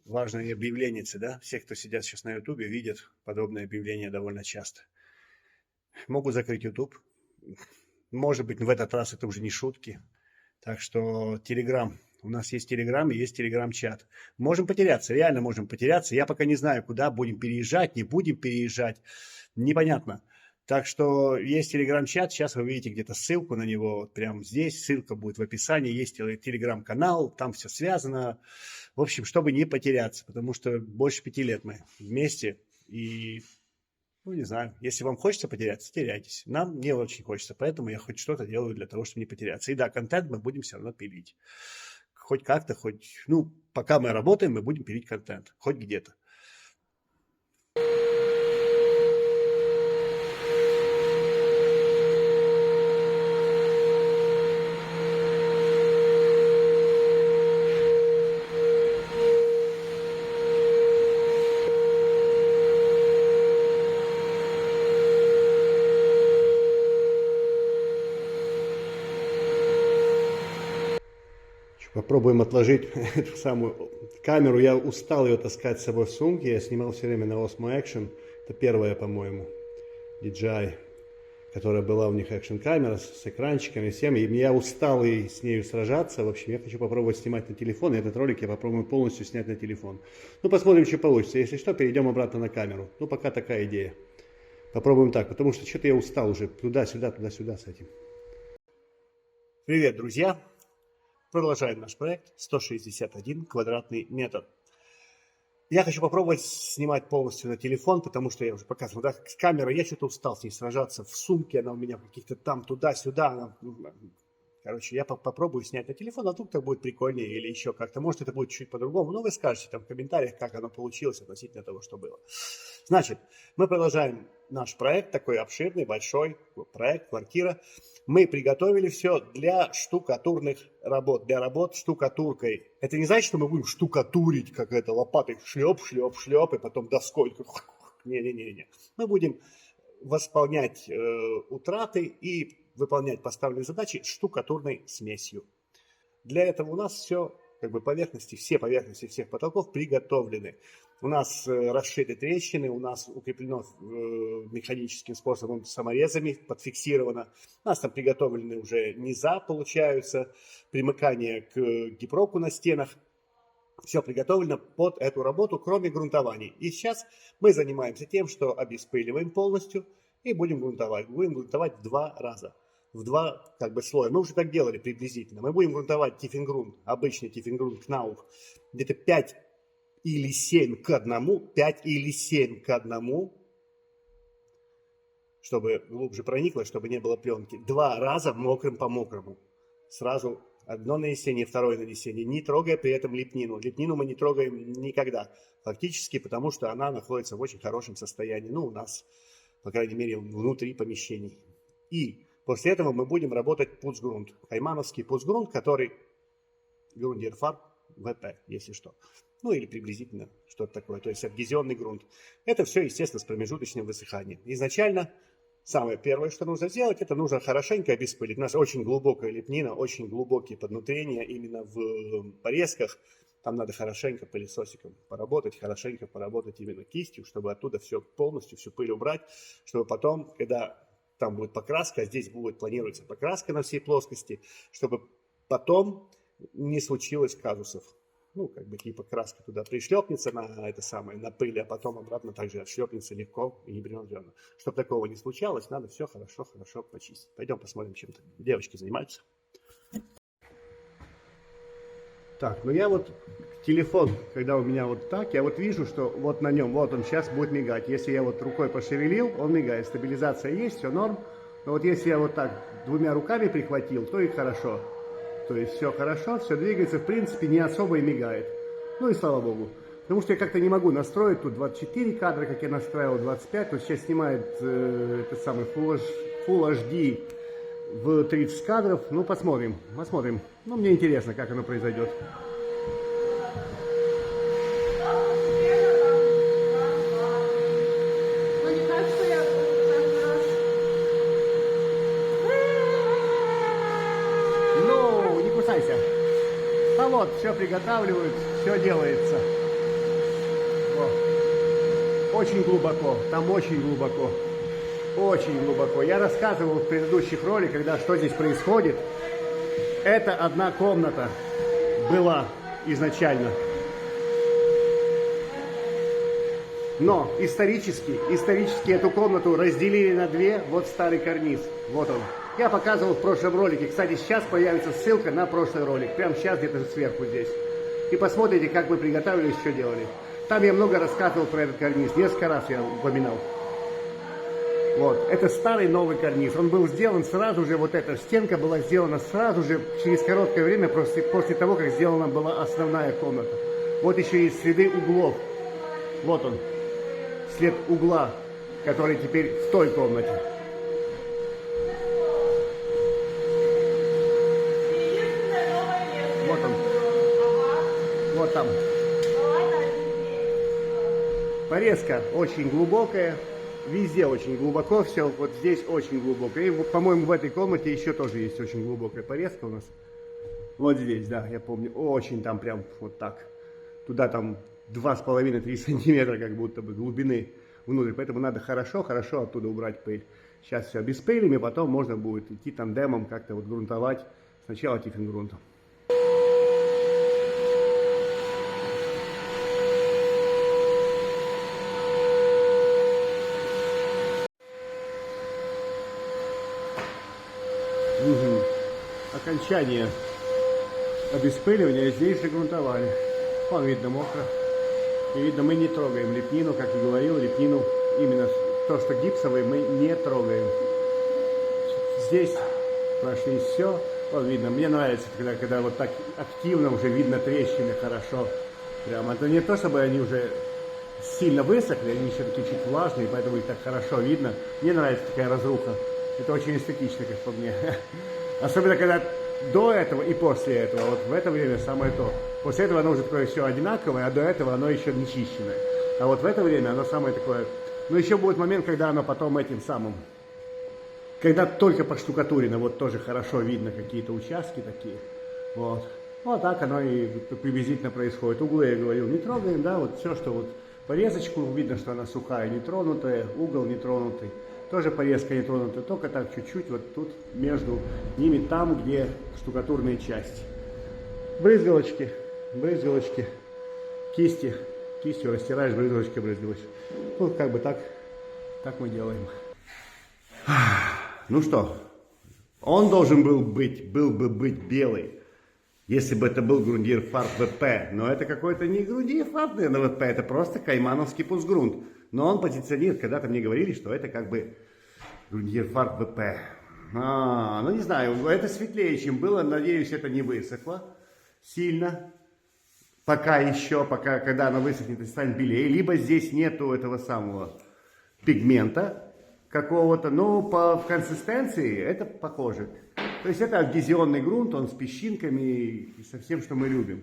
важное объявление, да? Все, кто сидят сейчас на Ютубе, видят подобные объявления довольно часто. Могу закрыть Ютуб. Может быть, в этот раз это уже не шутки. Так что Телеграм. У нас есть Телеграм и есть Телеграм-чат. Можем потеряться, реально можем потеряться. Я пока не знаю, куда будем переезжать, не будем переезжать. Непонятно. Так что есть Телеграм-чат, сейчас вы видите где-то ссылку на него, вот прямо здесь, ссылка будет в описании, есть Телеграм-канал, там все связано. В общем, чтобы не потеряться, потому что больше 5 лет мы вместе, и, ну, не знаю, если вам хочется потеряться, теряйтесь. Нам не очень хочется, поэтому я хоть что-то делаю для того, чтобы не потеряться. И да, контент мы будем все равно пилить. Хоть как-то, хоть, ну, пока мы работаем, мы будем пилить контент, хоть где-то. Попробуем отложить эту самую камеру. Я устал ее таскать с собой в сумке. Я снимал все время на Osmo Action. Это первая, по-моему, DJI, которая была у них экшн-камера с экранчиками, всем. И я устал и с нею сражаться. В общем, я хочу попробовать снимать на телефон. И этот ролик я попробую полностью снять на телефон. Ну, посмотрим, что получится. Если что, перейдем обратно на камеру. Ну, пока такая идея. Попробуем так, потому что что-то я устал уже туда-сюда с этим. Привет, друзья! Продолжаем наш проект 161 квадратный метр. Я хочу попробовать снимать полностью на телефон, потому что я уже показывал, да, с камерой я что-то устал с ней сражаться. В сумке она у меня каких-то там туда-сюда. Короче, я попробую снять на телефон, а вдруг так будет прикольнее или еще как-то. Может, это будет чуть по-другому, но вы скажете там в комментариях, как оно получилось относительно того, что было. Значит, мы продолжаем наш проект, такой обширный, большой проект, квартира. Мы приготовили все для штукатурных работ, для работ штукатуркой. Это не значит, что мы будем штукатурить, как это, лопатой шлеп, и потом доской. Не-не-не. Мы будем восполнять утраты и выполнять поставленные задачи штукатурной смесью. Для этого у нас все, поверхности, все поверхности всех потолков приготовлены. У нас расшиты трещины, у нас укреплено механическим способом саморезами, подфиксировано. У нас там приготовлены уже низа, получаются, примыкание к гипроку на стенах. Все приготовлено под эту работу, кроме грунтований. И сейчас мы занимаемся тем, что обеспыливаем полностью и будем грунтовать. Будем грунтовать в 2 раза. В 2 слоя. Мы уже так делали приблизительно. Мы будем грунтовать тиффингрунт, обычный тиффингрунт Knauf, где-то 5 или 7 к 1, 5 или 7 к 1, чтобы глубже проникло, чтобы не было пленки. 2 раза мокрым по мокрому. Сразу одно нанесение, второе нанесение, не трогая при этом лепнину. Лепнину мы не трогаем никогда, фактически, потому что она находится в очень хорошем состоянии. Ну, у нас, по крайней мере, внутри помещений. И после этого мы будем работать пуцгрунт, каймановский пуцгрунт, который Grundierfarbe ВП, если что. Ну или приблизительно что-то такое, то есть адгезионный грунт. Это все, естественно, с промежуточным высыханием. Изначально самое первое, что нужно сделать, это нужно хорошенько обеспылить. У нас очень глубокая лепнина, очень глубокие поднутрения именно в порезках. Там надо хорошенько пылесосиком поработать, хорошенько поработать именно кистью, чтобы оттуда все полностью, всю пыль убрать, чтобы потом, когда там будет покраска, а здесь будет планируется покраска на всей плоскости, чтобы потом не случилось казусов. Ну, типа краска туда пришлепнется на пыль, а потом обратно также отшлепнется легко и непринужденно. Чтобы такого не случалось, надо все хорошо почистить. Пойдем посмотрим, чем девочки занимаются. Так, ну я телефон, когда у меня так, я вижу, что на нем, он сейчас будет мигать. Если я рукой пошевелил, он мигает. Стабилизация есть, все норм. Но если я так 2 руками прихватил, то и хорошо. То есть все хорошо, все двигается, в принципе, не особо и мигает. Ну и слава богу. Потому что я как-то не могу настроить тут 24 кадра, как я настраивал 25. Вот сейчас снимает Full HD в 30 кадров. Ну, посмотрим. Ну, мне интересно, как оно произойдет. Ну, не кусайся. А все приготавливают, все делается. О, очень глубоко, там очень глубоко. Очень глубоко. Я рассказывал в предыдущих роликах, когда что здесь происходит. Это одна комната была изначально. Но исторически эту комнату разделили на две. Вот старый карниз. Вот он. Я показывал в прошлом ролике. Кстати, сейчас появится ссылка на прошлый ролик. Прямо сейчас где-то сверху здесь. И посмотрите, как мы приготовились, что делали. Там я много рассказывал про этот карниз. Несколько раз я упоминал. Вот, это старый новый карниз. Он был сделан сразу же, вот эта стенка была сделана сразу же, через короткое время, после того, как сделана была основная комната. Вот еще есть следы углов. Вот он, след угла, который теперь в той комнате. Вот он. Вот там. Порезка очень глубокая. Везде очень глубоко все, вот здесь очень глубоко. И, по-моему, в этой комнате еще тоже есть очень глубокая порезка у нас. Вот здесь, да, я помню, очень там прям вот так. Туда там 2,5-3 сантиметра как будто бы глубины внутрь. Поэтому надо хорошо оттуда убрать пыль. Сейчас все обеспылим, и потом можно будет идти тандемом как-то вот грунтовать. Сначала тифлингрунтом. Угу. Окончание обеспыливания здесь загрунтовали. Вон видно мокро. И видно, мы не трогаем лепнину, как и говорил, лепнину именно то, что гипсовый, мы не трогаем. Здесь прошли все. Вот видно, мне нравится, когда вот так активно уже видно трещины хорошо. Прям это не то, чтобы они уже сильно высохли, они еще такие чуть влажные, поэтому их так хорошо видно. Мне нравится такая разруха. Это очень эстетично, как по мне. Особенно, когда до этого и после этого. Вот в это время самое то. После этого оно уже такое все одинаковое, а до этого оно еще не чищенное. А вот в это время оно самое такое... Ну, еще будет момент, когда оно потом этим самым... Когда только поштукатурено, вот тоже хорошо видно какие-то участки такие. Вот. Вот так оно и приблизительно происходит. Углы, я говорил, не трогаем, да, вот все, что вот... Порезочку, видно, что она сухая, не тронутая, угол не тронутый. Тоже порезка не тронута, только так чуть-чуть вот тут между ними, там, где штукатурные части. Брызгалочки, брызгалочки, кистью растираешь, брызгалочки брызгалочки. Ну, как бы так мы делаем. Ну что, он должен был бы быть белый, если бы это был Grundier Farb VP. Но это какой-то не Grundier Farb, наверное, VP, это просто каймановский пустгрунт. Но он позиционирует, когда-то мне говорили, что это как бы Grundier Farb VP. Ну не знаю, это светлее, чем было. Надеюсь, это не высохло сильно. Пока еще, когда оно высохнет и станет белее. Либо здесь нету этого самого пигмента какого-то. Но в консистенции это похоже. То есть это адгезионный грунт, он с песчинками и со всем, что мы любим.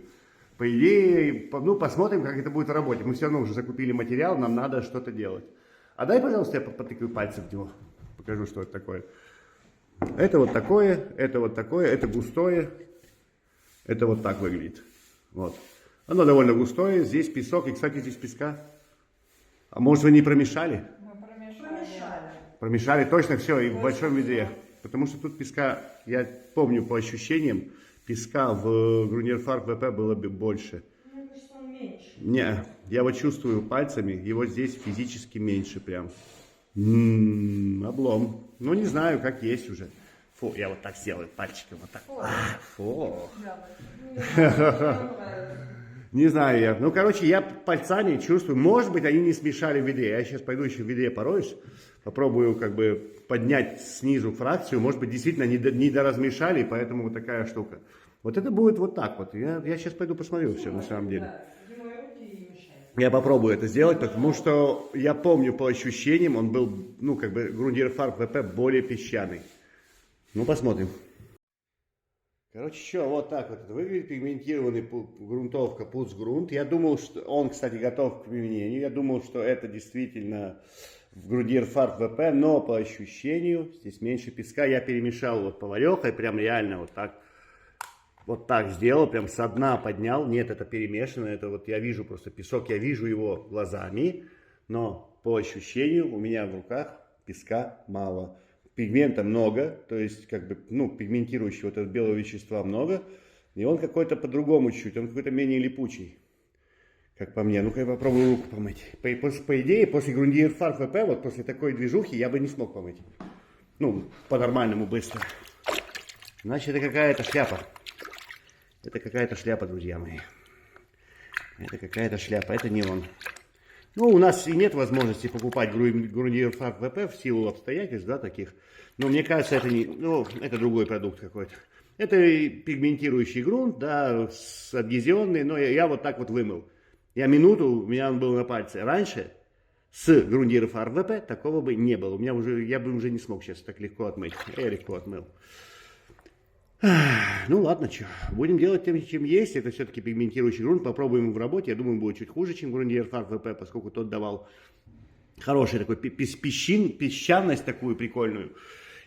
По идее, ну, посмотрим, как это будет работать. Мы все равно уже закупили материал, нам надо что-то делать. А дай, пожалуйста, я потыкаю пальцем в него. Покажу, что это такое. Это вот такое, это густое. Это вот так выглядит. Вот. Оно довольно густое. Здесь песок. И, кстати, здесь песка. А может, вы не промешали? Мы промешали. Промешали точно все и в большом ведре. Потому что тут песка, я помню по ощущениям, песка в Grundier Farb VP было бы больше. Мне кажется, он меньше. Не, я вот чувствую пальцами, его здесь физически меньше прям. Облом. Ну, не знаю, как есть уже. Фу, я вот так сделаю пальчиком, вот так. Фу. Не знаю я. Ну, короче, я пальцами чувствую. Может быть, они не смешали в ведре. Я сейчас пойду еще в ведре пороюсь. Попробую как бы поднять снизу фракцию. Может быть, действительно не доразмешали, поэтому вот такая штука. Вот это будет вот так вот. Я сейчас пойду посмотрю все на самом деле. Я попробую это сделать, потому что я помню по ощущениям, он был, ну, как бы Grundier Farb VP более песчаный. Ну, посмотрим. Короче, что, вот так вот выглядит пигментированный грунтовка пуцгрунт. Я думал, что он, кстати, готов к применению. Я думал, что это действительно в Grundier Farb VP, но по ощущению здесь меньше песка. Я перемешал вот поварехой, прям реально вот так вот так сделал, прям со дна поднял. Нет, это перемешано, это вот я вижу просто песок, я вижу его глазами, но по ощущению у меня в руках песка мало. Пигмента много, то есть как бы, ну, пигментирующего вот этого белого вещества много, и он какой-то по-другому чуть, он какой-то менее липучий, как по мне. Ну-ка я попробую руку помыть. По идее, после Grundier Farb VP, вот после такой движухи я бы не смог помыть. Ну, по-нормальному быстро. Значит, это какая-то шляпа. Это какая-то шляпа, друзья мои. Это какая-то шляпа, это не он. Ну, у нас и нет возможности покупать Grundier Farb VP в силу обстоятельств, да, таких. Но мне кажется, это не, ну, это другой продукт какой-то. Это пигментирующий грунт, да, адгезионный, но я вот так вот вымыл. Я минуту, у меня он был на пальце. Раньше с Grundier Farb VP такого бы не было. У меня уже, я бы уже не смог сейчас так легко отмыть. Я легко отмыл. Ну ладно, что, будем делать тем, чем есть. Это все-таки пигментирующий грунт. Попробуем в работе. Я думаю, будет чуть хуже, чем Grundier Farb VP, поскольку тот давал хороший такой песчаность такую прикольную.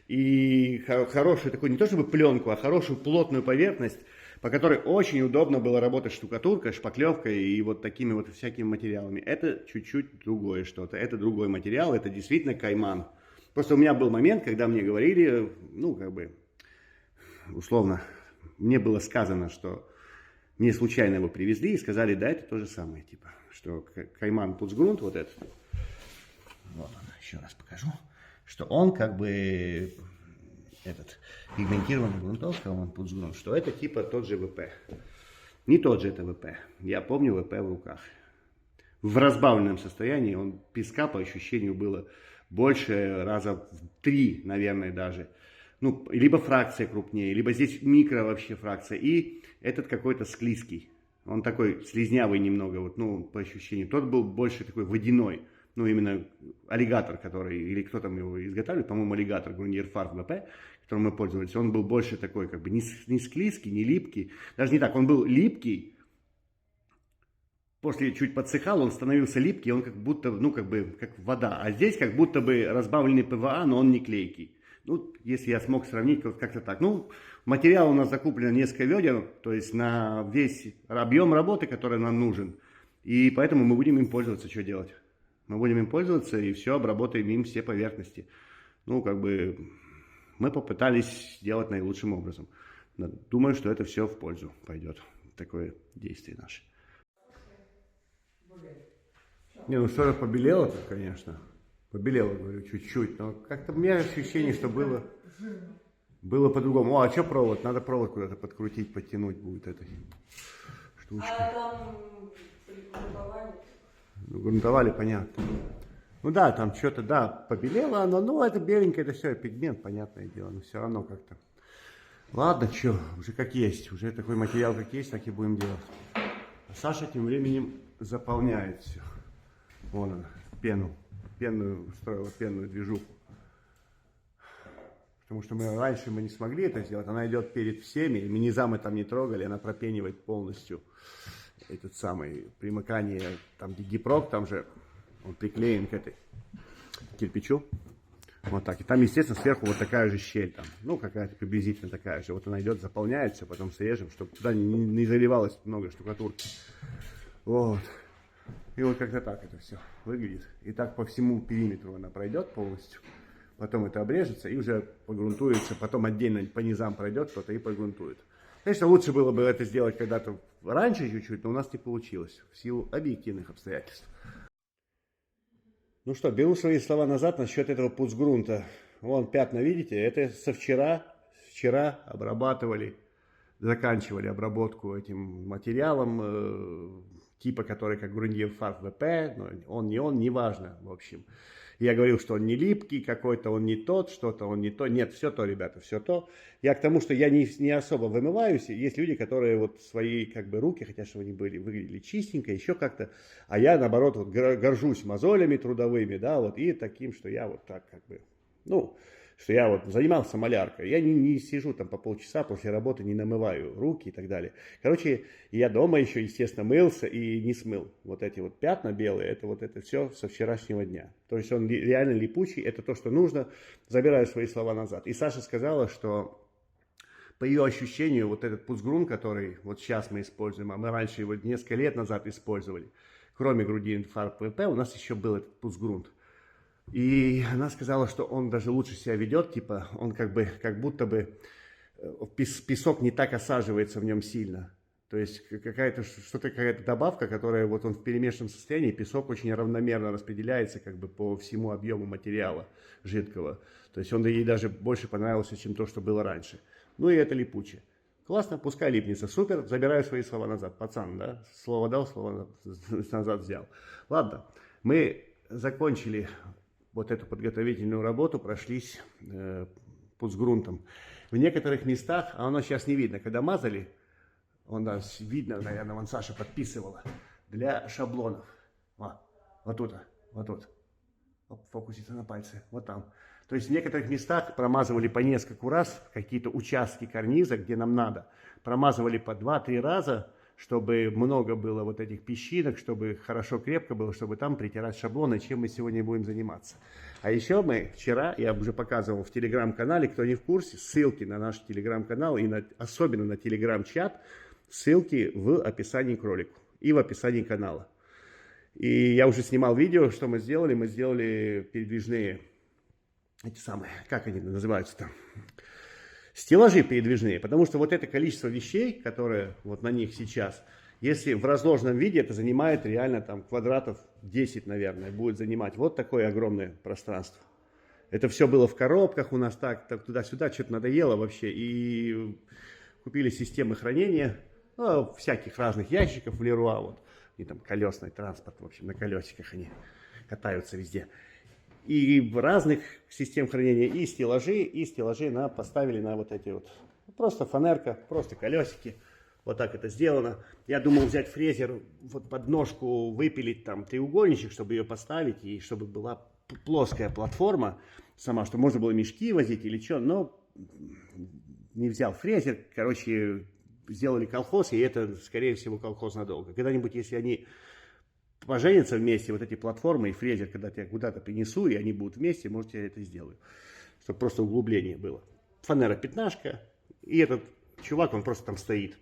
И хорошую такую, не то чтобы пленку, а хорошую плотную поверхность, по которой очень удобно было работать штукатуркой, шпаклевкой и вот такими вот всякими материалами. Это чуть-чуть другое что-то. Это другой материал, это действительно кайман. Просто у меня был момент, когда мне говорили, ну, как бы, условно, мне было сказано, что мне случайно его привезли и сказали, да, это то же самое, типа, что кайман пуцгрунт, вот этот, вот он, еще раз покажу, что он как бы, этот, пигментированный грунтов, кайман пуцгрунт, что это типа тот же ВП. Не тот же это ВП, я помню ВП в руках. В разбавленном состоянии, он песка по ощущению было больше, раза в 3, наверное, даже. Ну, либо фракция крупнее, либо здесь микро вообще фракция. И этот какой-то склизкий. Он такой слизнявый немного, вот, ну, по ощущению. Тот был больше такой водяной. Ну, именно аллигатор, который, или кто там его изготавливает, по-моему, аллигатор Grundier Farb VP, которым мы пользовались, он был больше такой, как бы, не склизкий, не липкий. Даже не так, он был липкий. После чуть подсыхал, он становился липкий, он как будто, ну, как бы, как вода. А здесь как будто бы разбавленный ПВА, но он не клейкий. Ну, если я смог сравнить, вот как-то так. Ну, материал у нас закуплено несколько ведер, то есть на весь объем работы, который нам нужен. И поэтому мы будем им пользоваться. Что делать? Мы будем им пользоваться и все, обработаем им все поверхности. Ну, как бы, мы попытались сделать наилучшим образом. Думаю, что это все в пользу пойдет. Такое действие наше. Не, ну что-то побелело тут, конечно. Побелело, говорю, чуть-чуть, но как-то у меня ощущение, что было по-другому. О, а что провод? Надо провод куда-то подкрутить, подтянуть будет этой штучкой. А там грунтовали? Ну, грунтовали, понятно. Ну да, там что-то, да, побелело оно, ну это беленькое, это все, пигмент, понятное дело, но все равно как-то. Ладно, что, уже как есть, уже такой материал как есть, так и будем делать. А Саша тем временем заполняет все. Вон она, пенную, устроила пенную движуху. Потому что раньше мы не смогли это сделать. Она идет перед всеми, и низа мы там не трогали, она пропенивает полностью этот самый примыкание, там гипрок, там же он приклеен к этой кирпичу. Вот так. И там, естественно, сверху вот такая же щель там. Ну, какая-то приблизительно такая же. Вот она идет, заполняется, потом срежем, чтобы туда не заливалось много штукатурки. Вот. И вот как-то так это все выглядит. И так по всему периметру она пройдет полностью. Потом это обрежется и уже погрунтуется. Потом отдельно по низам пройдет кто-то и погрунтует. Конечно, лучше было бы это сделать когда-то раньше чуть-чуть, но у нас не получилось. В силу объективных обстоятельств. Ну что, беру свои слова назад насчет этого пуцгрунта. Вон пятна, видите? Это со вчера. Вчера обрабатывали, заканчивали обработку этим материалом. Типа, который как Grundier Farb VP, но он, неважно, в общем. Я говорил, что он не липкий какой-то, он не тот, что-то он не то. Нет, все то, ребята, все то. Я к тому, что я не особо вымываюсь. Есть люди, которые вот свои как бы руки, хотя чтобы они выглядели чистенько, еще как-то. А я, наоборот, вот горжусь мозолями трудовыми, да, вот, и таким, что я вот так как бы, ну, что я вот занимался маляркой. Я не сижу там по полчаса после работы, не намываю руки и так далее. Короче, я дома еще, естественно, мылся и не смыл. Вот эти вот пятна белые, это вот это все со вчерашнего дня. То есть он реально липучий, это то, что нужно. Забираю свои слова назад. И Саша сказала, что по ее ощущению, вот этот пуцгрунт, который вот сейчас мы используем, а мы раньше его несколько лет назад использовали, кроме грудин фарб ПВП, у нас еще был этот пуцгрунт. И она сказала, что он даже лучше себя ведет, типа он как будто бы песок не так осаживается в нем сильно. То есть какая-то добавка, которая вот он в перемешанном состоянии, песок очень равномерно распределяется как бы по всему объему материала жидкого. То есть он ей даже больше понравился, чем то, что было раньше. Ну и это липучее. Классно, пускай липнется, супер, забираю свои слова назад. Пацан, да, слово дал, слово назад взял. Ладно, мы закончили вот эту подготовительную работу, прошлись пуцгрунтом. В некоторых местах, а оно сейчас не видно, когда мазали, видно, наверное, вон Саша подписывала, для шаблонов. Вот тут. Фокусится на пальце, вот там. То есть в некоторых местах промазывали по нескольку раз какие-то участки карниза, где нам надо. Промазывали по 2-3 раза, чтобы много было вот этих песчинок, чтобы хорошо крепко было, чтобы там притирать шаблоны, чем мы сегодня будем заниматься. А еще мы вчера, я уже показывал в телеграм-канале, кто не в курсе, ссылки на наш телеграм-канал и особенно на телеграм-чат, ссылки в описании к ролику и в описании канала. И я уже снимал видео, что мы сделали. Мы сделали передвижные, эти самые, как они называются-то? Стеллажи передвижные. Потому что вот это количество вещей, которые вот на них сейчас, если в разложенном виде, это занимает реально там квадратов 10, наверное, будет занимать вот такое огромное пространство. Это все было в коробках у нас так туда-сюда, что-то надоело вообще. И купили системы хранения, всяких разных ящиков в Леруа, вот. И там колесный транспорт, в общем, на колесиках они катаются везде. И в разных систем хранения и стеллажи поставили на вот эти вот. Просто фанерка, просто колесики. Вот так это сделано. Я думал взять фрезер, вот под ножку выпилить там треугольничек, чтобы ее поставить, и чтобы была плоская платформа сама, чтобы можно было мешки возить или что, но не взял фрезер. Короче, сделали колхоз, и это, скорее всего, колхоз надолго. Когда-нибудь, если они поженятся вместе, вот эти платформы и фрезер, когда я куда-то принесу, и они будут вместе, может, я это сделаю. Чтобы просто углубление было. Фанера пятнашка, и этот чувак, он просто там стоит.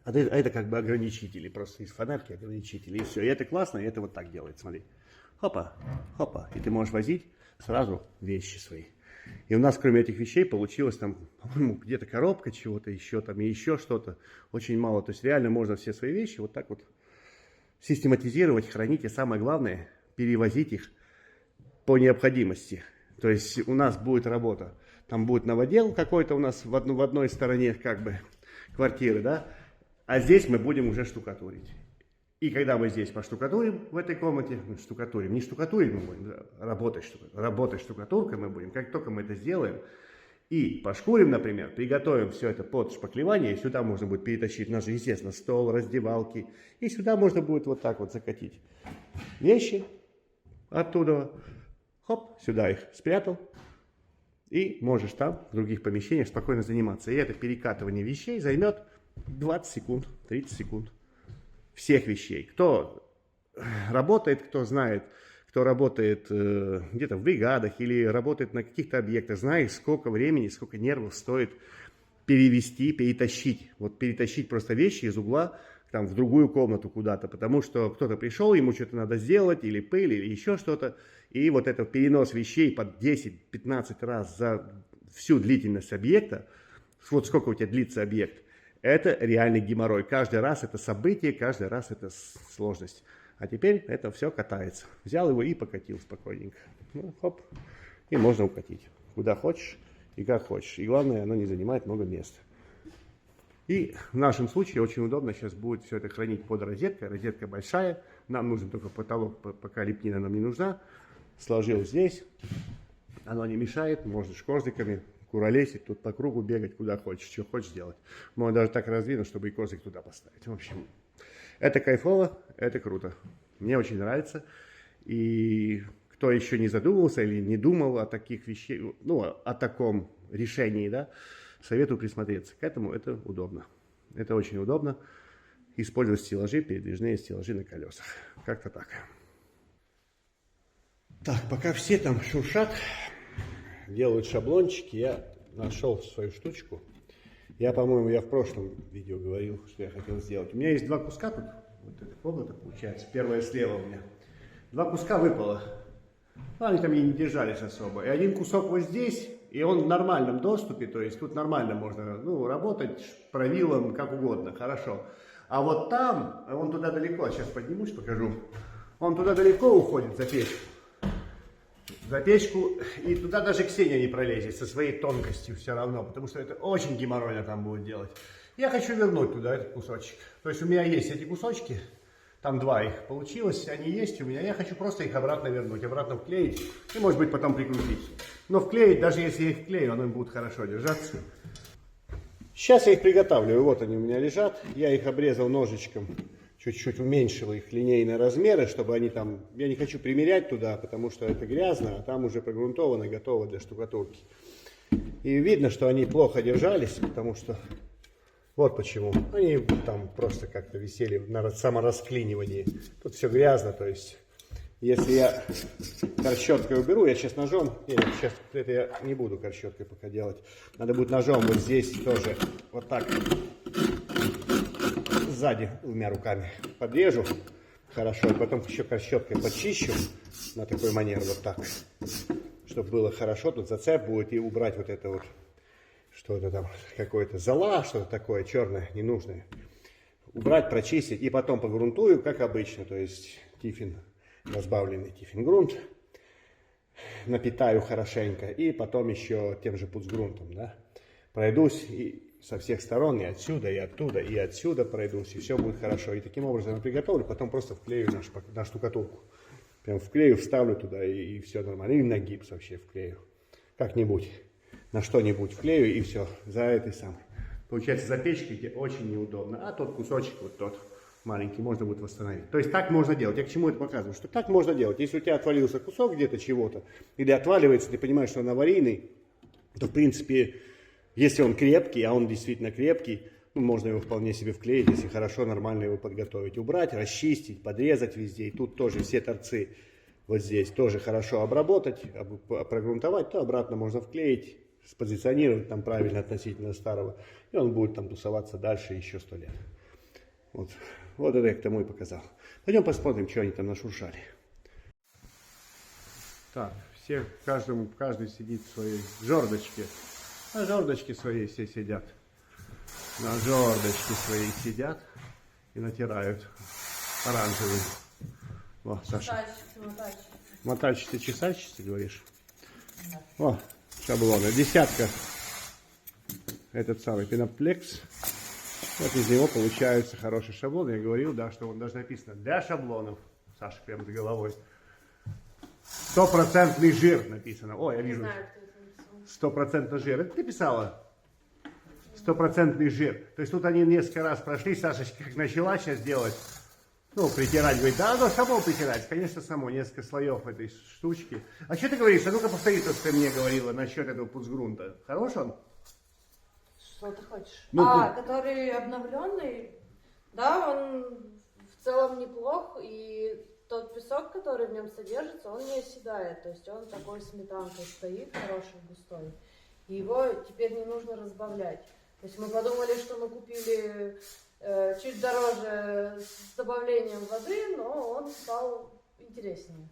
А это как бы ограничители, просто из фанерки ограничители, и все. И это классно, и это вот так делает, смотри. Хопа, хопа, и ты можешь возить сразу вещи свои. И у нас, кроме этих вещей, получилось там, по-моему, где-то коробка чего-то еще там, и еще что-то. Очень мало. То есть реально можно все свои вещи вот так вот систематизировать, хранить. И самое главное, перевозить их по необходимости. То есть у нас будет работа. Там будет новодел какой-то у нас в одной стороне как бы квартиры, да. А здесь мы будем уже штукатурить. И когда мы здесь поштукатурим в этой комнате, не штукатурим мы будем, работать штукатуркой мы будем, как только мы это сделаем, и пошкурим, например, приготовим все это под шпаклевание, и сюда можно будет перетащить наш, естественно, стол, раздевалки, и сюда можно будет вот так вот закатить вещи оттуда, хоп, сюда их спрятал, и можешь там, в других помещениях спокойно заниматься. И это перекатывание вещей займет 20 секунд, 30 секунд. Всех вещей. Кто работает, кто знает, кто работает где-то в бригадах или работает на каких-то объектах, знает, сколько времени, сколько нервов стоит перевести, перетащить. Вот перетащить просто вещи из угла там, в другую комнату куда-то, потому что кто-то пришел, ему что-то надо сделать, или пыль, или еще что-то. И вот этот перенос вещей под 10-15 раз за всю длительность объекта, вот сколько у тебя длится объект, это реальный геморрой. Каждый раз это событие, каждый раз это сложность. А теперь это все катается. Взял его и покатил спокойненько. Ну, хоп. И можно укатить. Куда хочешь и как хочешь. И главное, оно не занимает много места. И в нашем случае очень удобно сейчас будет все это хранить под розеткой. Розетка большая. Нам нужен только потолок, пока лепнина нам не нужна. Сложил здесь. Оно не мешает. Можно шкорзиками куролесить, тут по кругу бегать, куда хочешь, что хочешь делать. Можно даже так раздвинуть, чтобы и козырь туда поставить. В общем, это кайфово, это круто. Мне очень нравится. И кто еще не задумывался или не думал о таких вещах, ну, о таком решении, да, советую присмотреться к этому. Это удобно. Это очень удобно. Использовать стеллажи, передвижные стеллажи на колесах. Как-то так. Так, пока все там шуршат, делают шаблончики, я нашел свою штучку. Я, по-моему, я в прошлом видео говорил, что я хотел сделать. У меня есть два куска тут, вот эта комната получается, первая слева у меня. Два куска выпало. Ну, они там и не держались особо. И один кусок вот здесь, и он в нормальном доступе, то есть тут нормально можно, ну, работать правилом как угодно, хорошо. А вот там, он туда далеко, сейчас поднимусь, покажу. Он туда далеко уходит за печку. За печку, и туда даже Ксения не пролезет со своей тонкостью все равно, потому что это очень геморройно там будет делать. Я хочу вернуть туда этот кусочек. То есть у меня есть эти кусочки, там два их получилось, они есть у меня. Я хочу просто их обратно вернуть, обратно вклеить и, может быть, потом прикрутить. Но вклеить, даже если я их вклею, они будут хорошо держаться. Сейчас я их приготавливаю, вот они у меня лежат. Я их обрезал ножичком, чуть-чуть уменьшил их линейные размеры, чтобы они там... Я не хочу примерять туда, потому что это грязно, а там уже прогрунтовано, готово для штукатурки. И видно, что они плохо держались, потому что... Вот почему. Они там просто как-то висели на саморасклинивании. Тут все грязно, то есть... Если я корщеткой уберу, я сейчас ножом, нет, сейчас это я не буду корщеткой пока делать. Надо будет ножом вот здесь тоже вот так сзади двумя руками подрежу хорошо, и потом еще корщеткой почищу на такой манер вот так, чтобы было хорошо. Тут зацеп будет и убрать вот это вот, что-то там, какое-то зола, что-то такое черное, ненужное. Убрать, прочистить и потом погрунтую, как обычно, то есть тифин. Разбавленный тифингрунт, напитаю хорошенько и потом еще тем же пуцгрунтом, да, пройдусь и со всех сторон, и отсюда, и оттуда, и отсюда пройдусь, и все будет хорошо. И таким образом я приготовлю, потом просто вклею на штукатурку. Прям вклею, вставлю туда, и все нормально. И на гипс вообще вклею. Как-нибудь, на что-нибудь вклею, и все, за этой самой. Получается, за печкой где очень неудобно, а тот кусочек вот тот маленький можно будет восстановить. То есть так можно делать. Я к чему это показываю? Что так можно делать. Если у тебя отвалился кусок где-то чего-то, или отваливается, ты понимаешь, что он аварийный, то в принципе, если он крепкий, а он действительно крепкий, ну, можно его вполне себе вклеить, если хорошо, нормально его подготовить. Убрать, расчистить, подрезать везде. И тут тоже все торцы вот здесь тоже хорошо обработать, прогрунтовать, то обратно можно вклеить, спозиционировать там правильно относительно старого. И он будет там тусоваться дальше еще 100 лет. Вот. Вот это я к тому и показал. Пойдем посмотрим, что они там нашуршали. Так, каждый сидит в своей жердочке. На жердочке своей все сидят. На жердочке своей сидят и натирают оранжевый. О, Саша. Мотальщица, чесальщица, говоришь? Да. О, шаблоны. Десятка. Этот самый пеноплекс. Вот из него получаются хорошие шаблоны. Я говорил, да, что он даже написано для шаблонов. Саша прям за головой. 100% жир написано. О, я вижу. 100% жир. Это ты писала? 100% жир. То есть тут они несколько раз прошли. Саша как начала сейчас делать. Ну, притирать. Говорит, да, оно само притирать. Конечно, само. Несколько слоев этой штучки. А что ты говоришь? А ну-ка повтори то, что ты мне говорила насчет этого пуцгрунта. Хорош он? Что ты хочешь? Ну, который обновленный, да, он в целом неплох, и тот песок, который в нем содержится, он не оседает, то есть он такой сметанкой стоит, хороший, густой, и его теперь не нужно разбавлять. То есть мы подумали, что мы купили чуть дороже с добавлением воды, но он стал интереснее.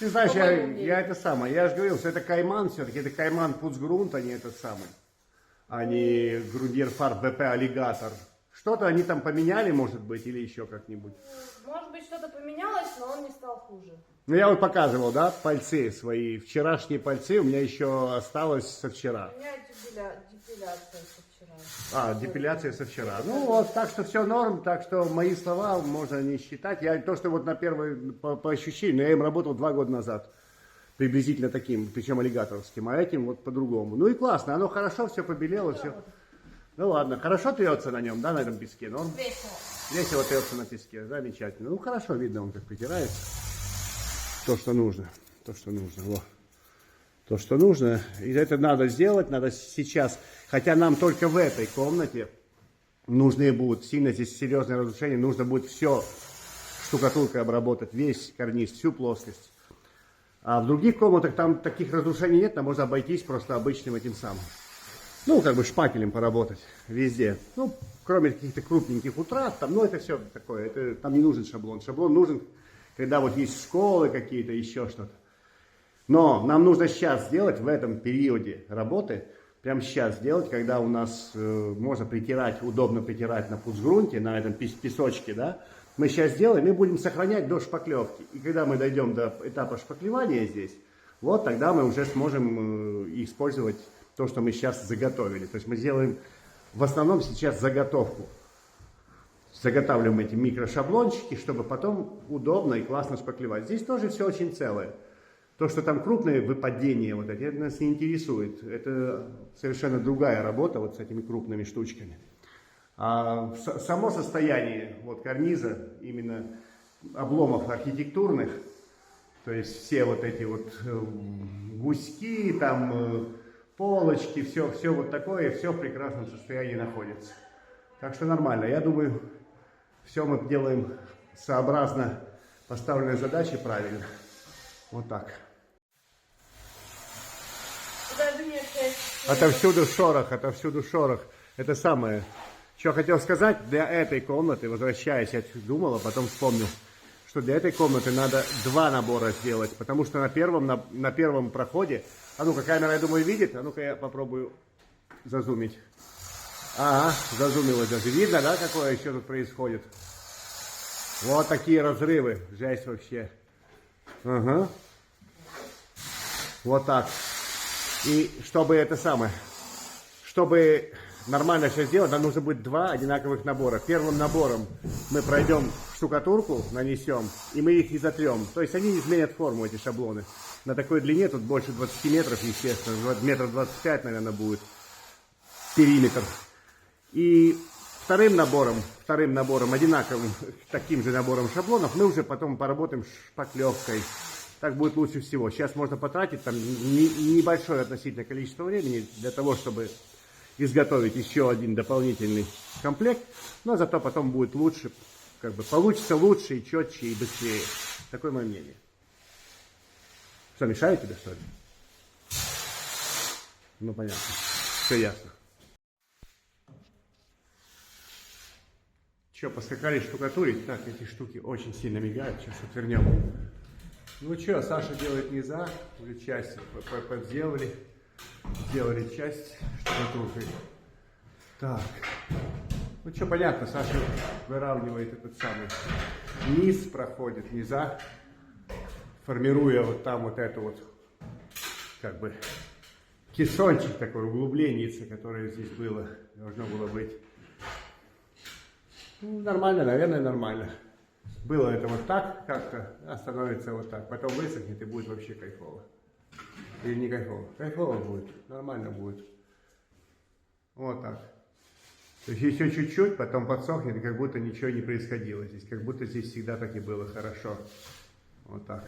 Ты знаешь, я это самое, я же говорил, что это кайман все-таки, это кайман пуцгрунт, а не этот самый. А не Grundier Farb BP аллигатор. Что-то они там поменяли, может быть, или еще как-нибудь. Может быть, что-то поменялось, но он не стал хуже. Ну, я вот показывал, да, пальцы свои. Вчерашние пальцы у меня еще осталось со вчера. У меня депиляция со вчера. Депиляция со вчера. Ну, вот, так что все норм, так что мои слова можно не считать. Я то, что вот на первый, по ощущению, я им работал 2 года назад. Приблизительно таким, причем аллигаторским, а этим вот по-другому. Ну и классно, оно хорошо, все побелело, все. Ну ладно, хорошо трется на нем, да, на этом песке? Норм? Весело. Весело трется на песке, замечательно. Ну хорошо, видно, он как притирается. То, что нужно, вот. То, что нужно, и это надо сделать, надо сейчас, хотя нам только в этой комнате нужны будут, сильно здесь серьезное разрушение, нужно будет все штукатуркой обработать, весь карниз, всю плоскость. А в других комнатах там таких разрушений нет, там можно обойтись просто обычным этим самым. ну, как бы шпателем поработать везде. Ну, кроме каких-то крупненьких утрат, там, ну, это все такое, это, там не нужен шаблон. Шаблон нужен, когда вот есть школы какие-то, еще что-то. Но нам нужно сейчас сделать, в этом периоде работы, прямо сейчас сделать, когда у нас можно притирать, удобно притирать на пуцгрунте, на этом песочке, да, мы сейчас сделаем и будем сохранять до шпаклевки. И когда мы дойдем до этапа шпаклевания здесь, вот тогда мы уже сможем использовать то, что мы сейчас заготовили. То есть мы сделаем в основном сейчас заготовку. Заготавливаем эти микрошаблончики, чтобы потом удобно и классно шпаклевать. Здесь тоже все очень целое. То, что там крупные выпадения, вот эти, это нас не интересует. Это совершенно другая работа вот с этими крупными штучками. А само состояние вот карниза, именно обломов архитектурных, то есть все вот эти вот гуськи, там полочки, все вот такое, все в прекрасном состоянии находится. Так что нормально. Я думаю, все мы делаем сообразно поставленной задаче правильно. Вот так. Отовсюду шорох, отовсюду шорох. Это самое. Что хотел сказать, для этой комнаты, возвращаясь, я думал, а потом вспомнил, что для этой комнаты надо 2 набора сделать, потому что на первом проходе, а ну-ка, камера, я думаю, видит, а ну-ка я попробую зазумить. Ага, зазумилось даже. Видно, да, какое еще тут происходит? Вот такие разрывы, жесть вообще. Ага. Вот так. И чтобы это самое, чтобы нормально все сделать, нам нужно будет 2 одинаковых набора. Первым набором мы пройдем штукатурку, нанесем, и мы их изотрем. То есть они изменят форму, эти шаблоны. На такой длине, тут больше 20 метров, естественно, метров 25, наверное, будет периметр. И вторым набором, одинаковым, таким же набором шаблонов, мы уже потом поработаем шпаклевкой. Так будет лучше всего. Сейчас можно потратить там небольшое относительное количество времени для того, чтобы изготовить еще один дополнительный комплект, но зато потом будет лучше, как бы получится лучше и четче и быстрее. Такое мое мнение. Что, мешает тебе, что ли? Ну, понятно. Все ясно. Что, поскакали штукатурить? Так, эти штуки очень сильно мигают. Сейчас отвернем. Ну что, Саша делает низа, уже часть подделали. Сделали часть штукатуркой. Так. Ну что, понятно, Саша выравнивает этот самый низ, проходит низа, формируя вот там вот эту вот, как бы, кессончик такой, углубление, которое здесь было, должно было быть. Ну, нормально, наверное, нормально. Было это вот так как-то, а становится вот так. Потом высохнет и будет вообще кайфово. Или не кайфово? Кайфово будет, нормально будет. Вот так. То есть еще чуть-чуть, потом подсохнет, и как будто ничего не происходило здесь. Как будто здесь всегда так и было хорошо. Вот так.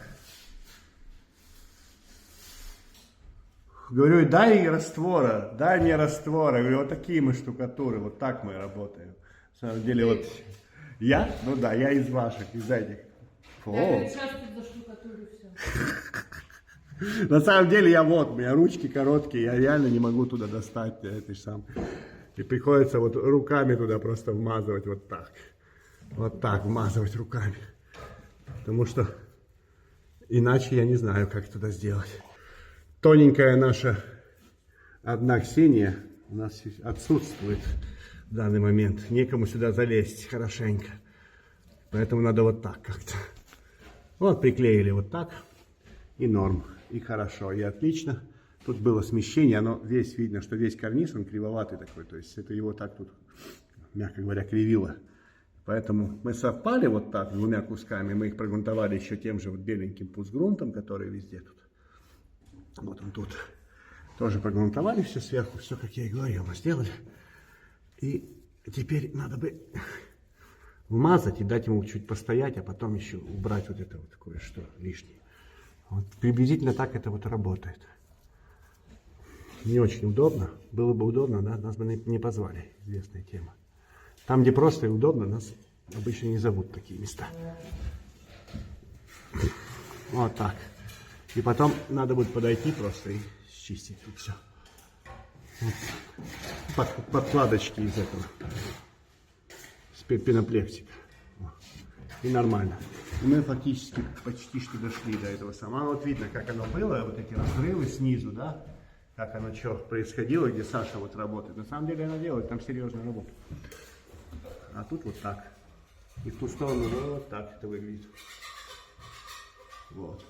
Говорю, дай мне раствора. Говорю, вот такие мы штукатуры, вот так мы работаем. На самом деле, вот я, ну да, я из ваших, из этих. Я сейчас тут заштукатурю все. На самом деле, я вот, у меня ручки короткие, я реально не могу туда достать, это сам. И приходится вот руками туда просто вмазывать вот так. Вот так вмазывать руками. Потому что иначе я не знаю, как туда сделать. Тоненькая наша одна Ксения у нас отсутствует в данный момент. Некому сюда залезть хорошенько. Поэтому надо вот так как-то. Вот приклеили вот так. И норм. И хорошо, и отлично. Тут было смещение, оно здесь видно, что весь карниз, он кривоватый такой. То есть это его так тут, мягко говоря, кривило. Поэтому мы совпали вот так двумя кусками. Мы их прогрунтовали еще тем же вот беленьким пуцгрунтом, который везде тут. Вот он тут. Тоже прогрунтовали все сверху, все, как я и говорил, мы сделали. И теперь надо бы вмазать и дать ему чуть постоять, а потом еще убрать вот это вот кое-что лишнее. Вот приблизительно так это вот работает. Не очень удобно. Было бы удобно, да, нас бы не позвали. Известная тема. Там, где просто и удобно, нас обычно не зовут такие места. Вот так. И потом надо будет подойти просто и счистить. И все. Подкладочки из этого. С пеноплексика. И нормально. И мы фактически почти что дошли до этого самого. Вот видно, как оно было, вот эти разрывы снизу, да? Как оно что происходило, где Саша вот работает. На самом деле она делает там серьезную работу. А тут вот так. И в ту сторону вот так это выглядит. Вот.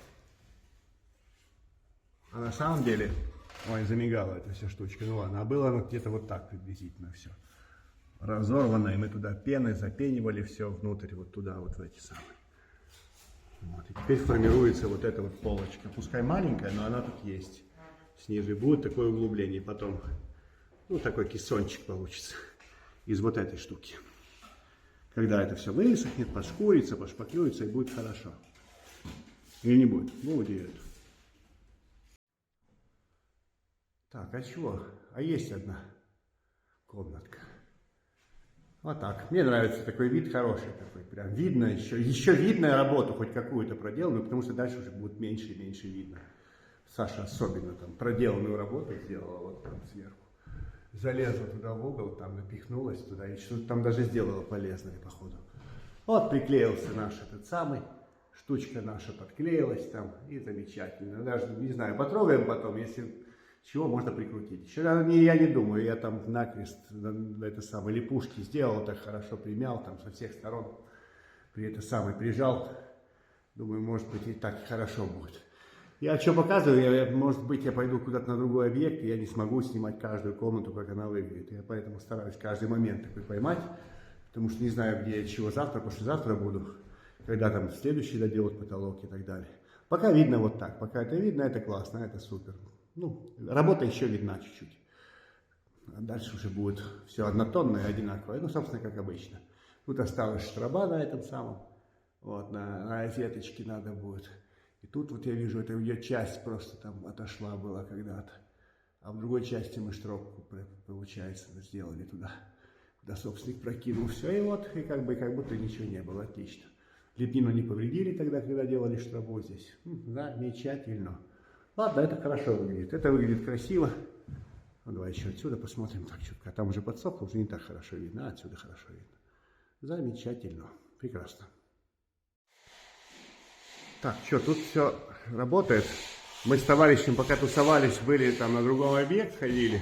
А на самом деле, ой, замигала эта вся штучка. Ну ладно, а было оно где-то вот так приблизительно все. Разорвано, и мы туда пеной запенивали все внутрь, вот туда, вот в эти самые. Вот. И теперь формируется вот эта вот полочка. Пускай маленькая, но она тут есть. Снизу и будет такое углубление. Потом, ну, такой кессончик получится из вот этой штуки. Когда это все высохнет, пошкурится, пошпаклюется, и будет хорошо. Или не будет? Будет. Так, а чего? А есть одна комнатка. Вот так. Мне нравится такой вид, хороший такой. Прям видно еще видно работу хоть какую-то проделанную, потому что дальше уже будет меньше и меньше видно. Саша особенно там проделанную работу сделала вот там сверху. Залезла туда в угол, там напихнулась туда и что-то там даже сделала полезное, походу. Вот приклеился наш этот самый, штучка наша подклеилась там, и замечательно. Даже, не знаю, потрогаем потом, если чего можно прикрутить. Еще я не думаю, я там накрест это самое липушки сделал, так хорошо примял там со всех сторон, прижал. Думаю, может быть и так хорошо будет. Я что показываю, может быть я пойду куда-то на другой объект, и я не смогу снимать каждую комнату, как она выглядит. Я поэтому стараюсь каждый момент такой поймать, потому что не знаю, где я чего завтра, послезавтра буду, когда там следующий доделать потолок и так далее. Пока видно вот так, пока это видно, это классно, это супер. Ну, работа еще видна чуть-чуть. А дальше уже будет все однотонное, одинаковое, ну, собственно, как обычно. Тут осталась штраба на этом самом, вот, на розеточке надо будет. И тут вот я вижу, это ее часть просто там отошла была когда-то. А в другой части мы штробку, получается, сделали туда, куда собственник прокинул. Все, и вот, и как будто ничего не было, отлично. Лепнину не повредили тогда, когда делали штробу здесь. Замечательно. Ладно, это хорошо выглядит, это выглядит красиво. Ну, давай еще отсюда посмотрим так чутко. А там уже подсохло, уже не так хорошо видно, а отсюда хорошо видно. Замечательно, прекрасно. Так, что, тут все работает. Мы с товарищем, пока тусовались, были там на другой объект, ходили.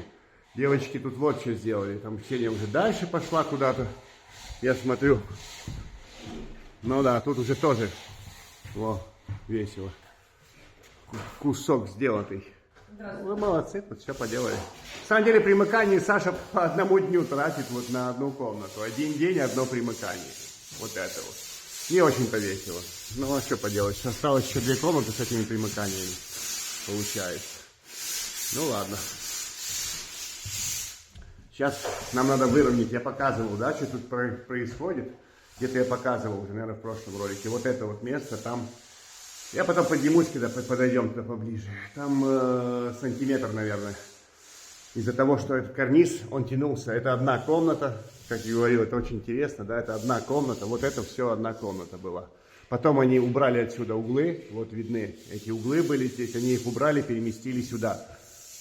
Девочки тут вот что сделали. Там Ксения уже дальше пошла куда-то. Я смотрю. Ну да, тут уже тоже весело. Кусок сделанный. Вы молодцы, тут все поделали. На самом деле примыкание Саша по одному дню тратит вот на одну комнату. Один день, одно примыкание. Вот это вот. Не очень-то весело. Ну, а что поделать? Осталось еще 2 комнаты с этими примыканиями. Получается. Ну, ладно. Сейчас нам надо выровнять. Я показывал, да, что тут происходит. Где-то я показывал уже, наверное, в прошлом ролике. Вот это вот место, там... Я потом поднимусь, когда подойдем туда поближе. Там сантиметр, наверное. Из-за того, что этот карниз, он тянулся. Это одна комната. Как я говорил, это очень интересно, да, это одна комната. Вот это все одна комната была. Потом они убрали отсюда углы. Вот видны, эти углы были здесь. Они их убрали, переместили сюда.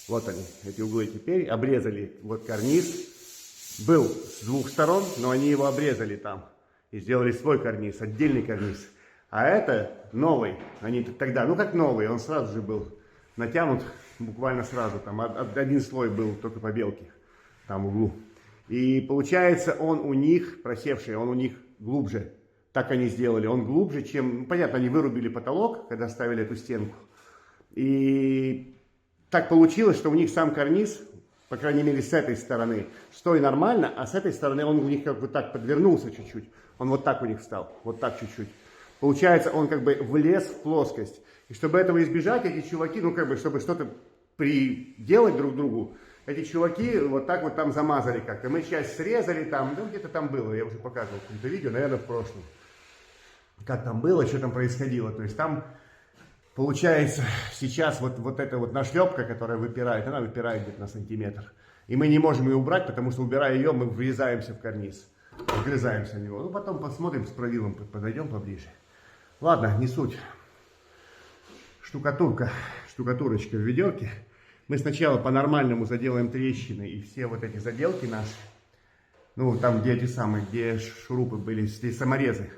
Вот они, эти углы теперь. Обрезали вот карниз. Был с 2 сторон, но они его обрезали там. И сделали свой карниз, отдельный карниз. А это новый. Они тогда, ну как новый, он сразу же был натянут, буквально сразу. Там один слой был только по белке, там в углу. И получается, он у них, просевший, он у них глубже. Так они сделали. Он глубже, чем... Ну, понятно, они вырубили потолок, когда ставили эту стенку. И так получилось, что у них сам карниз, по крайней мере, с этой стороны, стой нормально, а с этой стороны он у них как бы так подвернулся чуть-чуть. Он вот так у них встал, вот так чуть-чуть. Получается, он как бы влез в плоскость. И чтобы этого избежать, эти чуваки, ну как бы, чтобы что-то приделать друг другу, эти чуваки вот так вот там замазали как-то. Мы часть срезали там, ну где-то там было, я уже показывал какое-то видео, наверное, в прошлом. Как там было, что там происходило. То есть там, получается, сейчас вот эта вот нашлепка, которая выпирает, она выпирает где-то на сантиметр. И мы не можем ее убрать, потому что, убирая ее, мы врезаемся в карниз. Вгрызаемся в него. Ну, потом посмотрим с правилом, подойдем поближе. Ладно, не суть. Штукатурочка в ведерке. Мы сначала по-нормальному заделаем трещины и все вот эти заделки наши, ну, там, где эти самые, где шурупы были, здесь саморезы.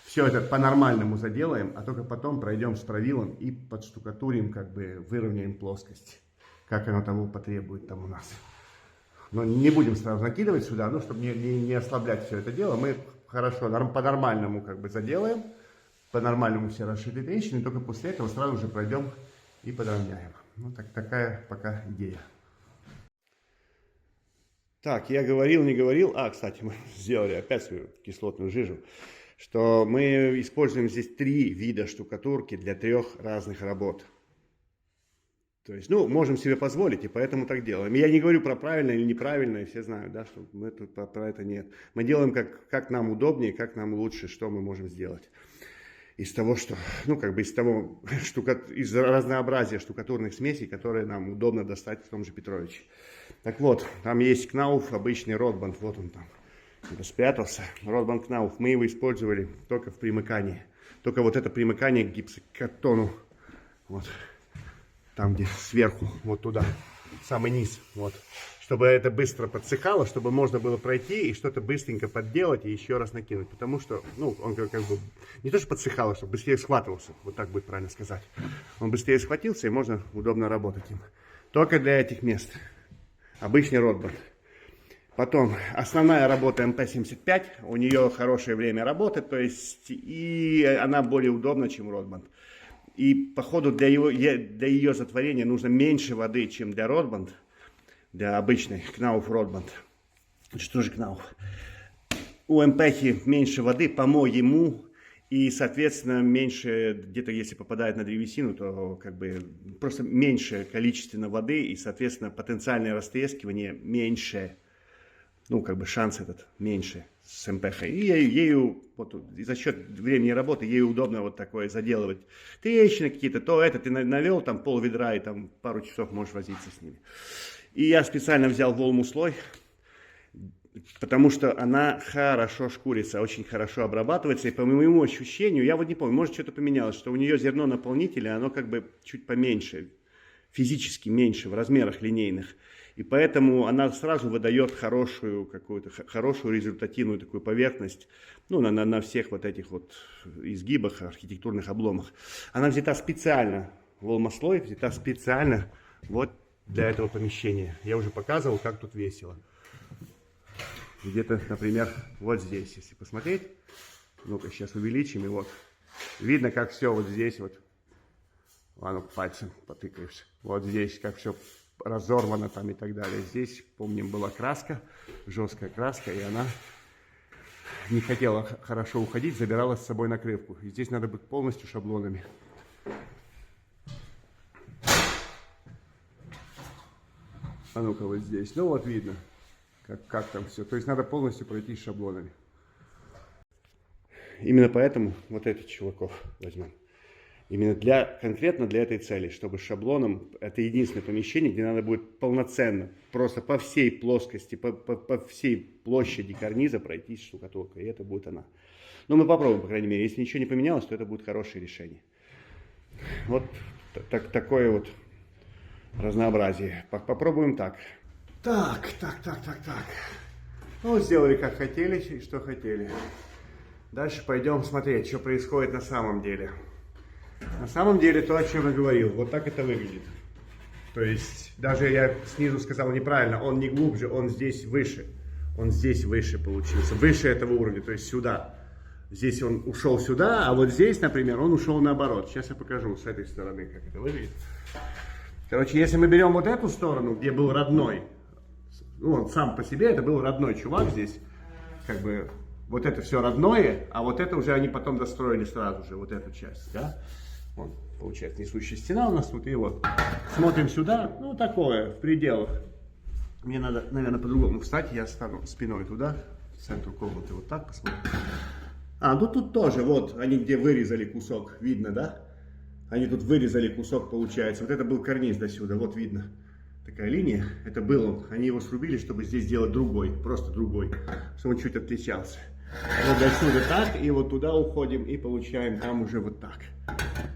Все это по-нормальному заделаем, а только потом пройдем с правилом и подштукатурим, как бы выровняем плоскость, как оно того потребует там у нас. Но не будем сразу накидывать сюда, ну, чтобы не ослаблять все это дело. Мы хорошо, по-нормальному как бы заделаем, по-нормальному все расшитые трещины, только после этого сразу же пройдем и подровняем. Ну, такая пока идея. Так, я говорил, не говорил. Кстати, мы сделали опять свою кислотную жижу. Что мы используем здесь 3 вида штукатурки для 3 разных работ. То есть, ну, можем себе позволить, и поэтому так делаем. Я не говорю про правильное или неправильное, все знают, да, что мы тут про это нет. Мы делаем как нам удобнее, как нам лучше, что мы можем сделать. Из того, что, ну, как бы из разнообразия штукатурных смесей, которые нам удобно достать в том же Петровиче. Так вот, там есть Knauf, обычный Rotband, вот он там. Спрятался. Rotband Knauf. Мы его использовали только в примыкании. Только вот это примыкание к гипсокартону. Вот. Там, где сверху, вот туда. Самый низ. Вот. Чтобы это быстро подсыхало, чтобы можно было пройти и что-то быстренько подделать и еще раз накинуть. Потому что, ну, он как бы не то, что подсыхало, чтобы быстрее схватывался. Вот так будет правильно сказать. Он быстрее схватился и можно удобно работать им. Только для этих мест. Обычный Rotband. Потом, основная работа МП-75, у нее хорошее время работы, то есть, и она более удобна, чем Rotband. И, походу, для ее затворения нужно меньше воды, чем для Rotband, для обычной Knauf Rotband. Что же Knauf? У МП меньше воды, по-моему, и, соответственно, меньше, где-то если попадает на древесину, то как бы просто меньше количественно воды, и, соответственно, потенциальное растрескивание меньше. Ну, как бы шанс этот меньше с МПХ. И ею вот, за счет времени работы, ею удобно вот такое заделывать. Трещины какие-то, то это ты навел, там пол ведра, и там пару часов можешь возиться с ними. И я специально взял волму слой, потому что она хорошо шкурится, очень хорошо обрабатывается. И по моему ощущению, я вот не помню, может что-то поменялось, что у нее зерно наполнителя, оно как бы чуть поменьше, физически меньше в размерах линейных. И поэтому она сразу выдает хорошую результативную такую поверхность, ну, на всех вот этих вот изгибах, архитектурных обломах. Она взята специально, волмослой взята специально вот для этого помещения. Я уже показывал, как тут весело. Где-то, например, вот здесь, если посмотреть, ну-ка сейчас увеличим, и вот видно, как все вот здесь вот, ладно, пальцем потыкаешься, вот здесь, как все разорвано там и так далее. Здесь, помним, была краска, жесткая краска, и она не хотела хорошо уходить, забирала с собой накрывку. И здесь надо быть полностью шаблонами. А ну-ка вот здесь. Ну вот видно, как там все. То есть надо полностью пройти шаблонами. Именно поэтому вот этих чуваков возьмем. Именно конкретно для этой цели, чтобы шаблоном, это единственное помещение, где надо будет полноценно, просто по всей плоскости, по всей площади карниза пройтись штукатуркой, и это будет она. Но мы попробуем, по крайней мере, если ничего не поменялось, то это будет хорошее решение. Вот такое вот разнообразие. Попробуем так. Так. Ну, сделали как хотели и что хотели. Дальше пойдем смотреть, что происходит на самом деле. На самом деле то, о чем я говорил, вот так это выглядит. То есть, даже я снизу сказал неправильно, он не глубже, он здесь выше. Он здесь выше получился, выше этого уровня, то есть сюда. Здесь он ушел сюда, а вот здесь, например, он ушел наоборот. Сейчас я покажу с этой стороны, как это выглядит. Короче, если мы берем вот эту сторону, где был родной, ну, он сам по себе, это был родной чувак здесь, как бы, вот это все родное, а вот это уже они потом достроили сразу же, вот эту часть, да. Вот, получается, несущая стена у нас тут, и вот, смотрим сюда, ну, такое, в пределах. Мне надо, наверное, по-другому встать, я стану спиной туда, в центру комнаты, вот так посмотрим. Ну тут тоже, вот, они где вырезали кусок, видно, да? Они тут вырезали кусок, получается, вот это был карниз до сюда, вот видно. Такая линия, это был он, они его срубили, чтобы здесь сделать другой, просто другой, чтобы он чуть отличался. Вот до сюда так, и вот туда уходим, и получаем там уже вот так.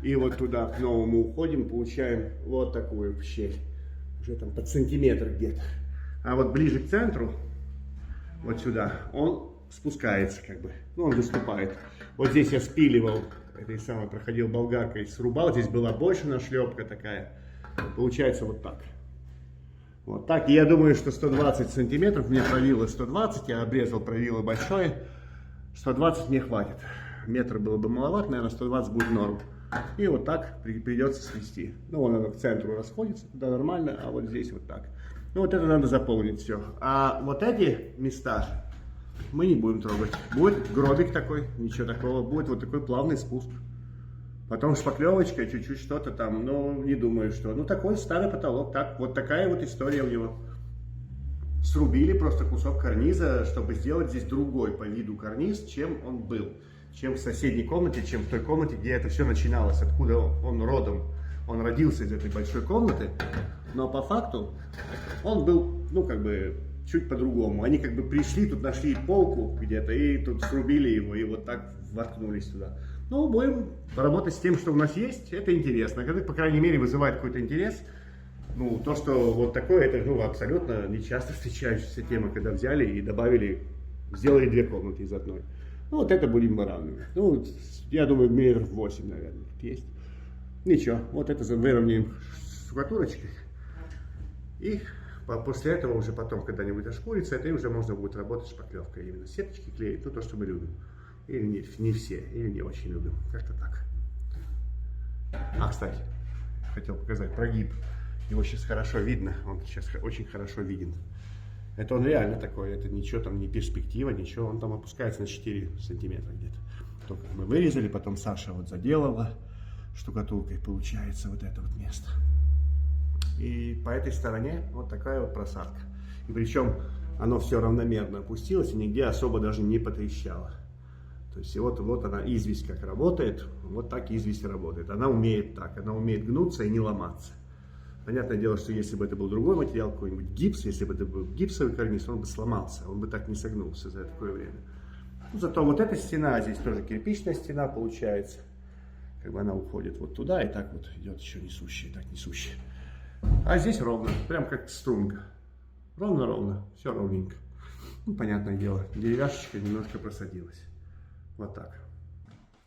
И вот туда к новому уходим, получаем вот такую щель. уже там под сантиметр где-то. А вот ближе к центру, вот сюда, он спускается как бы, ну он выступает. Вот здесь я спиливал, этой самой проходил болгаркой, срубал, здесь была больше нашлепка такая. Получается вот так. Вот так. И я думаю, что 120 сантиметров, мне провило 120, я обрезал провило большое, 120 мне хватит. Метр было бы маловато, наверное, 120 будет норм. И вот так придется свести. Ну, он оно к центру расходится, туда нормально, а вот здесь вот так. Ну, вот это надо заполнить все. А вот эти места мы не будем трогать. Будет гробик такой, ничего такого. Будет вот такой плавный спуск. Потом шпаклевочка, чуть-чуть что-то там, но не думаю, что. Ну, такой старый потолок, так, вот такая вот история у него. Срубили просто кусок карниза, чтобы сделать здесь другой по виду карниз, чем он был. Чем в соседней комнате, чем в той комнате, где это все начиналось, откуда он родом. Он родился из этой большой комнаты, но по факту он был, ну, как бы, чуть по-другому. Они как бы пришли, тут нашли полку где-то, и тут срубили его, и вот так воткнулись туда. Ну, будем работать с тем, что у нас есть, это интересно. Это, по крайней мере, вызывает какой-то интерес. Ну, то, что вот такое, это, ну, абсолютно нечасто встречающаяся тема, когда взяли и добавили, сделали 2 комнаты из одной. Ну, вот это будем выравнивать. Ну, я думаю, метров 8, наверное, есть. Ничего, вот это выровняем штукатурочкой. И после этого уже потом, когда-нибудь ошкурится, это и уже можно будет работать шпаклевкой. Именно сеточки клеить, ну, то, что мы любим. Или не все, или не очень любим. Как-то так. А, кстати, хотел показать прогиб. Его сейчас хорошо видно, он сейчас очень хорошо виден. Это он реально такой, это ничего там, не перспектива, ничего, он там опускается на 4 сантиметра где-то. Только мы вырезали, потом Саша вот заделала штукатуркой, получается вот это вот место. И по этой стороне вот такая вот просадка. И причем оно все равномерно опустилось и нигде особо даже не потрещало. То есть вот она, известь как работает, вот так известь работает. Она умеет так, она умеет гнуться и не ломаться. Понятное дело, что если бы это был другой материал, какой-нибудь гипс, если бы это был гипсовый карниз, он бы сломался, он бы так не согнулся за такое время. Ну, зато вот эта стена, здесь тоже кирпичная стена получается. Как бы она уходит вот туда и так вот идет еще несущая, так несущая. А здесь ровно, прям как струнка. Ровно-ровно, все ровненько. Ну, понятное дело, деревяшечка немножко просадилась. Вот так.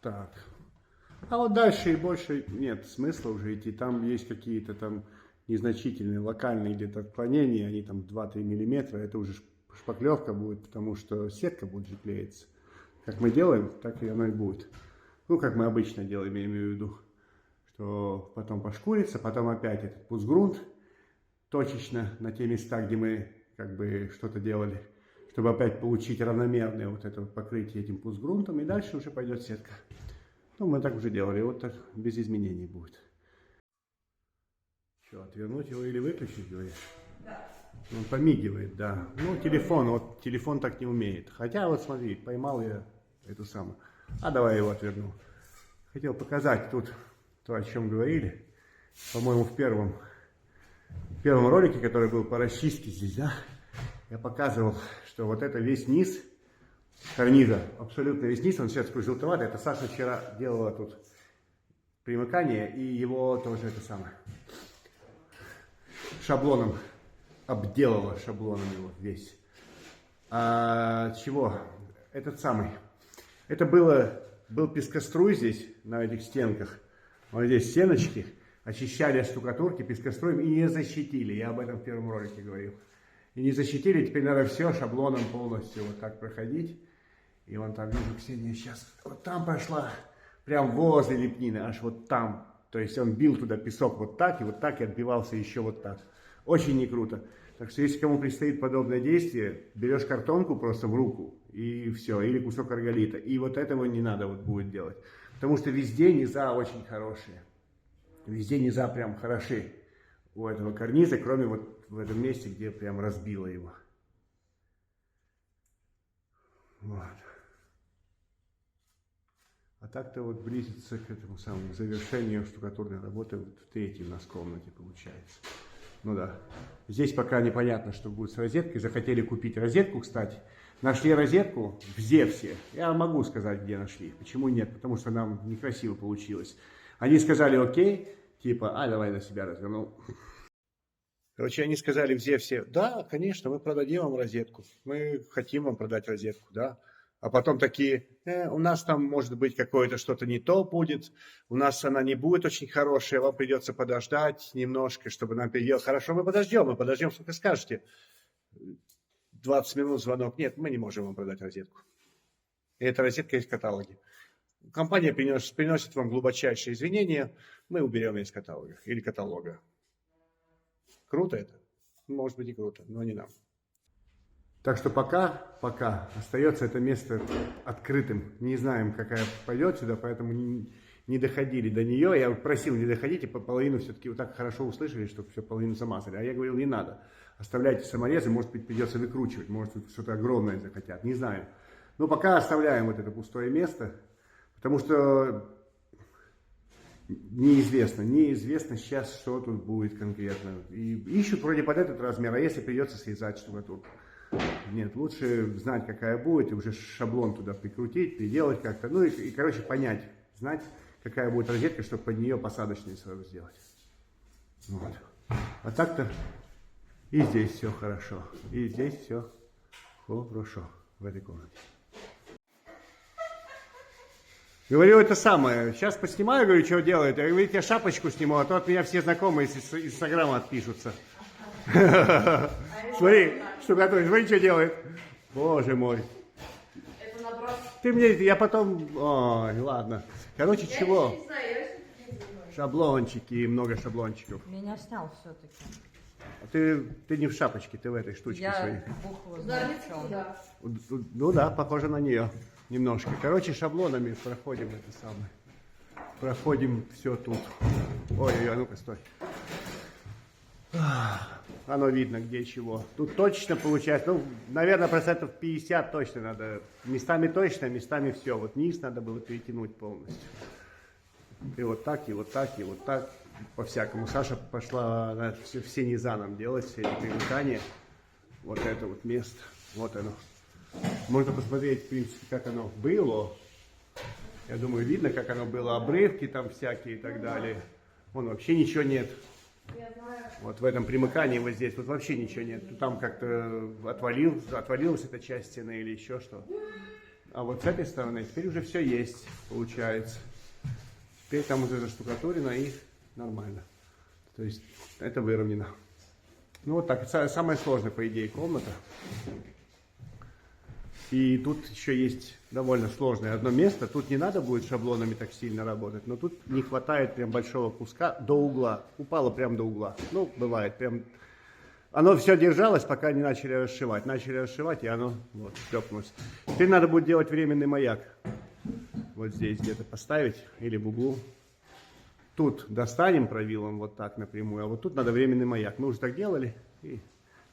Так. А вот дальше и больше нет смысла уже идти. Там есть какие-то там незначительные, локальные где-то отклонения, они там 2-3 миллиметра, это уже шпаклевка будет, потому что сетка будет же клеиться. Как мы делаем, так и оно и будет. Ну, как мы обычно делаем, я имею в виду, что потом пошкурится, потом опять этот пуцгрунт точечно на те места, где мы как бы что-то делали, чтобы опять получить равномерное вот это вот покрытие этим пуцгрунтом, и дальше уже пойдет сетка. Ну, мы так уже делали, вот так без изменений будет. Что, отвернуть его или выключить, говоришь? Да. Он помигивает, да. Ну, вот телефон так не умеет. Хотя, вот смотри, поймал я эту самую. А давай его отверну. Хотел показать тут то, о чем говорили. По-моему, в первом ролике, который был по расчистке здесь, да, я показывал, что вот это весь низ карниза, абсолютно весь низ, он сейчас такой желтоватый. Это Саша вчера делала тут примыкание, и его тоже это самое шаблоном обделала, шаблоном его весь. Чего? Этот самый. Это был пескоструй здесь, на этих стенках. Вот здесь стеночки. Очищали от штукатурки пескоструем и не защитили. Я об этом в первом ролике говорил. И не защитили, теперь надо все шаблоном полностью вот так проходить. И вон там, вижу, Ксения сейчас вот там пошла, прям возле лепнины, аж вот там. То есть он бил туда песок вот так, и отбивался еще вот так. Очень не круто. Так что если кому предстоит подобное действие, берешь картонку просто в руку, и все, или кусок арголита. И вот этого не надо вот будет делать. Потому что везде низа очень хорошие. Везде низа прям хороши у этого карниза, кроме вот в этом месте, где прям разбило его. Вот. А так-то вот близится к этому самому завершению штукатурной работы вот в третьей у нас комнате получается. Ну да. Здесь пока непонятно, что будет с розеткой. Захотели купить розетку, кстати. Нашли розетку в Зевсе. Я могу сказать, где нашли. Почему нет? Потому что нам некрасиво получилось. Они сказали окей, типа, давай на себя развернул. Короче, они сказали все, да, конечно, мы продадим вам розетку. Мы хотим вам продать розетку, да. А потом такие, у нас там может быть какое-то что-то не то будет, у нас она не будет очень хорошая, вам придется подождать немножко, чтобы нам переделать. Хорошо, мы подождем, сколько скажете. 20 минут звонок. Нет, мы не можем вам продать розетку. И эта розетка есть в каталоге. Компания приносит вам глубочайшие извинения, мы уберем ее из каталога или каталога. Круто это? Может быть и круто, но не нам. Так что пока остается это место открытым. Не знаем, какая пойдет сюда, поэтому не доходили до нее. Я просил не доходить, и половину все-таки вот так хорошо услышали, что все половину замазали. А я говорил, не надо. Оставляйте саморезы, может быть придется выкручивать, может что-то огромное захотят, не знаю. Но пока оставляем вот это пустое место, потому что неизвестно сейчас, что тут будет конкретно. И ищут вроде под этот размер, а если придется срезать штукатурку. Нет, лучше знать, какая будет, и уже шаблон туда прикрутить, переделать как-то. Ну и короче, понять, знать, какая будет розетка, чтобы под нее посадочные сразу сделать. Вот. А так-то и здесь все хорошо, и здесь все хорошо в этой комнате. Говорю, это самое. Сейчас поснимаю, говорю, что делает. Я говорю, я шапочку сниму, а то от меня все знакомые из Инстаграма отпишутся. Смотри, штукатурит, смотри, что делает. Боже мой. Это наброс. Ты мне, я потом... Ой, ладно. Короче, чего? Я не знаю, я не знаю. Шаблончики, много шаблончиков. Меня снял все-таки. Ты не в шапочке, ты в этой штучке своей. Я бухла, знаю, в чем. Да. Ну да, похоже на нее немножко. Короче, шаблонами проходим это самое. Проходим все тут. Ой, а ну-ка, стой. Оно видно, где чего. Тут точно получается, ну, наверное, 50% точно надо. Местами точно, местами все. Вот низ надо было перетянуть полностью. И вот так, и вот так, и вот так. По-всякому. Саша пошла на все низа нам делать, все эти примыкания. Вот это вот место. Вот оно. Можно посмотреть, в принципе, как оно было. Я думаю, видно, как оно было. Обрывки там всякие и так далее. Вон вообще ничего нет. Вот в этом примыкании вот здесь вот вообще ничего нет. Там как-то отвалилась эта часть стены или еще что. А вот с этой стороны теперь уже все есть, получается. Теперь там уже заштукатурено и нормально. То есть это выровнено. Ну вот так. Самая сложная, по идее, комната. И тут еще есть довольно сложное одно место. Тут не надо будет шаблонами так сильно работать, но тут не хватает прям большого куска до угла. Упало прям до угла. Ну, бывает прям. Оно все держалось, пока не начали расшивать. Начали расшивать, и оно вот шлепнулось. Теперь надо будет делать временный маяк. Вот здесь где-то поставить или в углу. Тут достанем правилом вот так напрямую, а вот тут надо временный маяк. Мы уже так делали, и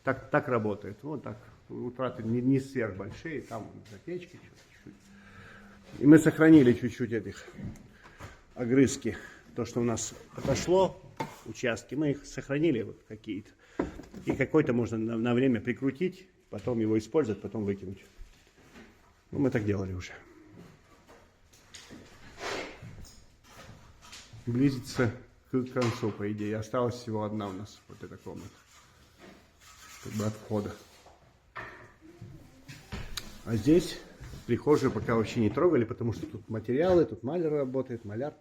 так работает. Вот так. Утраты не сверхбольшие, там за печкой чуть-чуть. И мы сохранили чуть-чуть этих огрызки. То, что у нас отошло, участки, мы их сохранили вот какие-то. И какой-то можно на время прикрутить, потом его использовать, потом выкинуть. Ну, мы так делали уже. Близится к концу, по идее. Осталась всего одна у нас, вот эта комната. Как бы от входа. А здесь прихожую пока вообще не трогали, потому что тут материалы, тут маляр работает, маляр.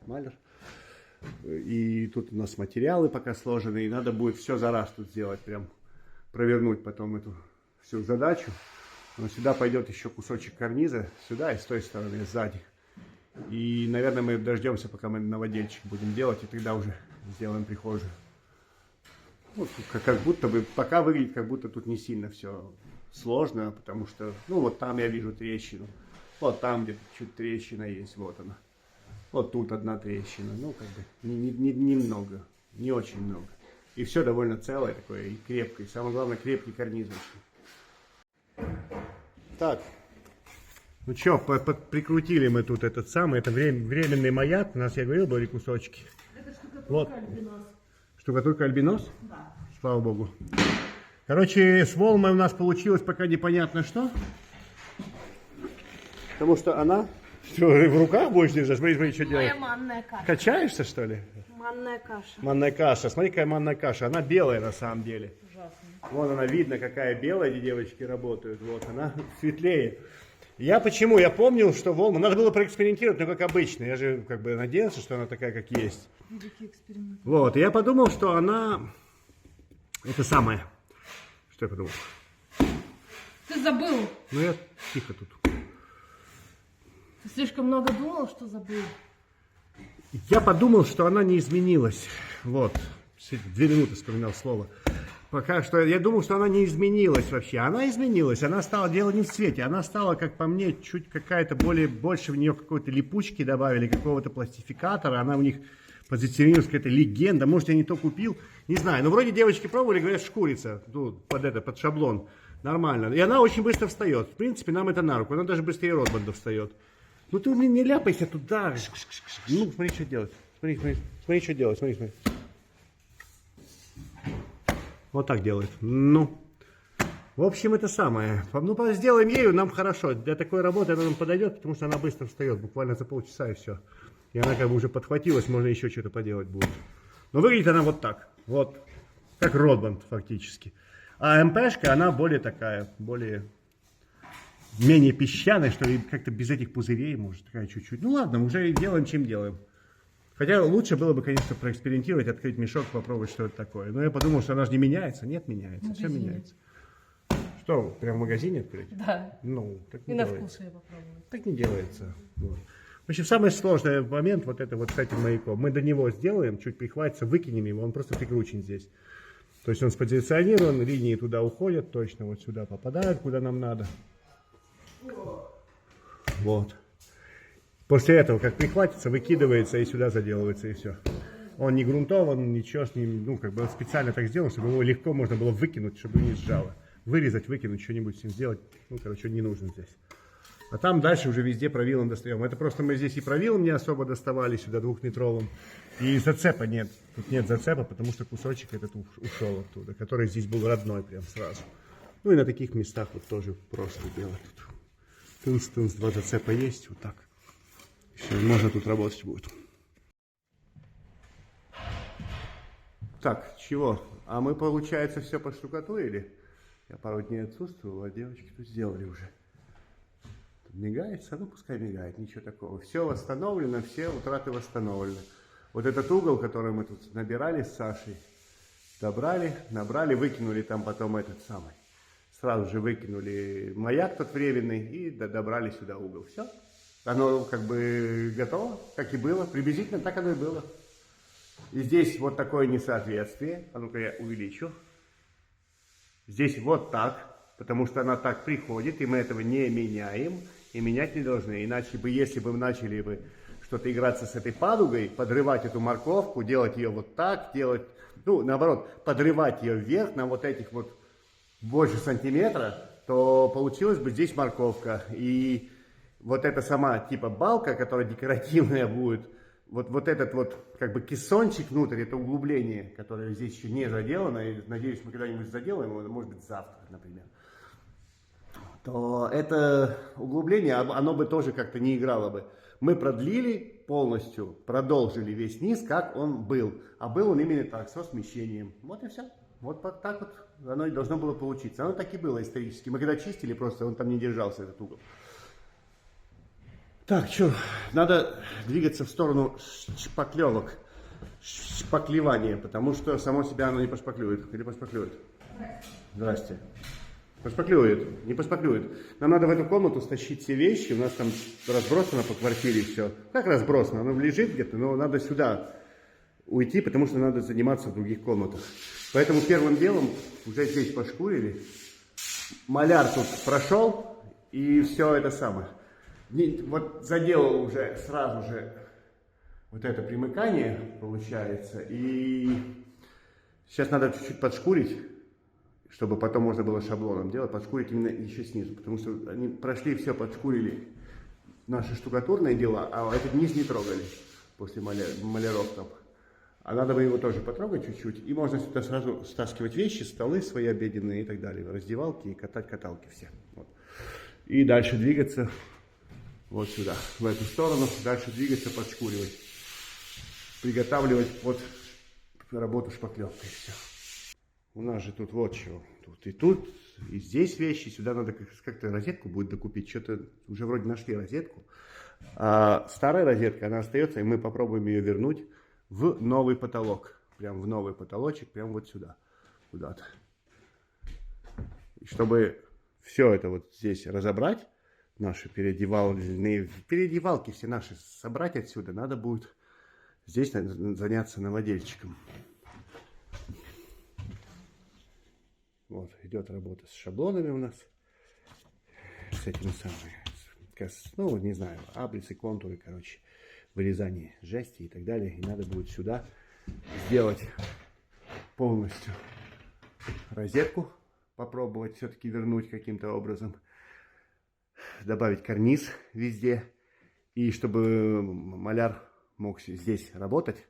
И тут у нас материалы пока сложены, и надо будет все за раз тут сделать, прям провернуть потом эту всю задачу. Но сюда пойдет еще кусочек карниза, сюда и с той стороны, сзади. И, наверное, мы дождемся, пока мы новодельчик будем делать, и тогда уже сделаем прихожую. Вот, как будто бы, пока выглядит, как будто тут не сильно все сложно, потому что, ну, вот там я вижу трещину, вот там где-то чуть трещина есть, вот она. Вот тут одна трещина, ну, как бы, немного, не очень много. И все довольно целое такое, и крепкое, и самое главное, крепкий карниз. Так, ну что, прикрутили мы тут этот самый, это временный маяк, у нас, я говорил, были кусочки. Это штукатурка Вот. альбинос. Штукатурка альбинос? Да. Слава богу. Короче, с волмой у нас получилось пока непонятно что. Потому что она Что, в руках будешь держать? Смотри, смотри, что делать. Моя манная каша. Качаешься, что ли? Манная каша. Манная каша. Смотри, какая манная каша. Она белая на самом деле. Ужасно. Вон она видно, какая белая, эти девочки работают. Вот она светлее. Я почему? Я помнил, что волна. Надо было проэкспериментировать, но как обычно. Я же как бы надеялся, что она такая, как есть. Великий эксперимент. Вот. И я подумал, что она... Это самое. Что я подумал? Ты забыл. Ну я тихо тут. Ты слишком много думал, что забыл. Я подумал, что она не изменилась. Вот. 2 минуты вспоминал слово. Пока что я думал, что она не изменилась вообще. Она изменилась. Она стала дело не в цвете. Она стала, как по мне, чуть какая-то больше в нее какой-то липучки добавили, какого-то пластификатора. Она у них позиционируется какая-то легенда. Может, я не то купил. Не знаю. Но вроде девочки пробовали, говорят, шкурится. Тут, под шаблон. Нормально. И она очень быстро встает. В принципе, нам это на руку. Она даже быстрее Ротбанда встает. Ну ты не ляпайся туда. Ну, смотри, что делать. Смотри, что делать. Смотри. Вот так делает. Ну. В общем, это самое. Ну, сделаем ею, нам хорошо. Для такой работы она нам подойдет, потому что она быстро встает. Буквально за полчаса и все. И она как бы уже подхватилась, можно еще что-то поделать будет. Но выглядит она вот так. Вот. Как Ротбанд фактически. А МПшка, она более такая, менее песчаная, что ли, как-то без этих пузырей, может, такая чуть-чуть. Ну ладно, уже делаем, чем делаем. Хотя лучше было бы, конечно, проэкспериментировать, открыть мешок, попробовать, что это такое. Но я подумал, что она же не меняется. Нет, меняется. Все меняется. Что, прям в магазине открыть? Да. Ну, так И не на делается. вкус я попробую. Так не делается. Вот. В общем, самый сложный момент вот это вот с этим маяком. Мы до него сделаем, чуть прихватится, выкинем его, он просто прикручен здесь. То есть он спозиционирован, линии туда уходят, точно вот сюда попадают, куда нам надо. Вот. После этого, как прихватится, выкидывается и сюда заделывается, и все. Он не грунтован, ничего с ним, ну, как бы он специально так сделан, чтобы его легко можно было выкинуть, чтобы не сжало. Вырезать, выкинуть, что-нибудь с ним сделать, ну, короче, не нужно здесь. А там дальше уже везде правилом достаем. Это просто мы здесь и правилом не особо доставали сюда 2-метровым. И зацепа нет. Тут нет зацепа, потому что кусочек этот ушел оттуда, который здесь был родной прям сразу. Ну и на таких местах вот тоже просто делать. Тынс-тынс, 2 зацепа есть, вот так. Все, можно тут работать будет. Так, чего? А мы, получается, все поштукатурили. Я пару дней отсутствовал, а девочки тут сделали уже. Тут мигается, ну пускай мигает, ничего такого. Все восстановлено, все утраты восстановлены. Вот этот угол, который мы тут набирали с Сашей, добрали, набрали, выкинули там потом этот самый. Сразу же выкинули маяк тот временный и добрали сюда угол. Все. Оно как бы готово, как и было. Приблизительно так оно и было. И здесь вот такое несоответствие. А ну-ка я увеличу. Здесь вот так, потому что она так приходит, и мы этого не меняем. И менять не должны. Иначе бы, если бы мы начали бы что-то играться с этой падугой, подрывать эту морковку, делать ее вот так, делать, ну, наоборот, подрывать ее вверх на вот этих вот больше сантиметра, то получилась бы здесь морковка. И вот эта сама типа балка, которая декоративная будет, вот этот вот как бы кессончик внутрь, это углубление, которое здесь еще не заделано, и надеюсь, мы когда-нибудь заделаем его, может быть завтра, например, то это углубление, оно бы тоже как-то не играло бы. Мы продлили полностью, продолжили весь низ, как он был. А был он именно так, со смещением. Вот и все. Вот так вот оно и должно было получиться. Оно так и было исторически. Мы когда чистили, просто он там не держался, этот угол. Так, что, надо двигаться в сторону шпаклевок, шпаклевания, потому что само себя оно не пошпаклюет. Или пошпаклюет? Здрасте. Пошпаклюет, не пошпаклюет. Нам надо в эту комнату стащить все вещи, у нас там разбросано по квартире все. Как разбросано? Оно лежит где-то, но надо сюда уйти, потому что надо заниматься в других комнатах. Поэтому первым делом уже здесь пошкурили. Маляр тут прошел, и все это самое. Вот заделал уже сразу же вот это примыкание, получается. И сейчас надо чуть-чуть подшкурить, чтобы потом можно было шаблоном делать, подшкурить именно еще снизу. Потому что они прошли все, подшкурили наши штукатурные дела, а этот низ не трогали после маляров там. А надо бы его тоже потрогать чуть-чуть. И можно сюда сразу стаскивать вещи, столы свои обеденные и так далее. Раздевалки и катать каталки все. Вот. И дальше двигаться вот сюда, в эту сторону, дальше двигаться, подшкуривать, приготавливать под работу шпаклевкой. Все. У нас же тут вот что, тут, и здесь вещи, сюда надо как-то розетку будет докупить, что-то уже вроде нашли розетку, а старая розетка, она остается, и мы попробуем ее вернуть в новый потолок, прям в новый потолочек, прям вот сюда, куда-то. И чтобы все это вот здесь разобрать, наши переодевалки все наши собрать отсюда, надо будет здесь заняться новодельчиком. Вот, идет работа с шаблонами у нас, с этими самыми, ну, не знаю, абрисы, контуры, короче, вырезание жести и так далее. И надо будет сюда сделать полностью розетку, попробовать все-таки вернуть каким-то образом, добавить карниз везде, и чтобы маляр мог здесь работать,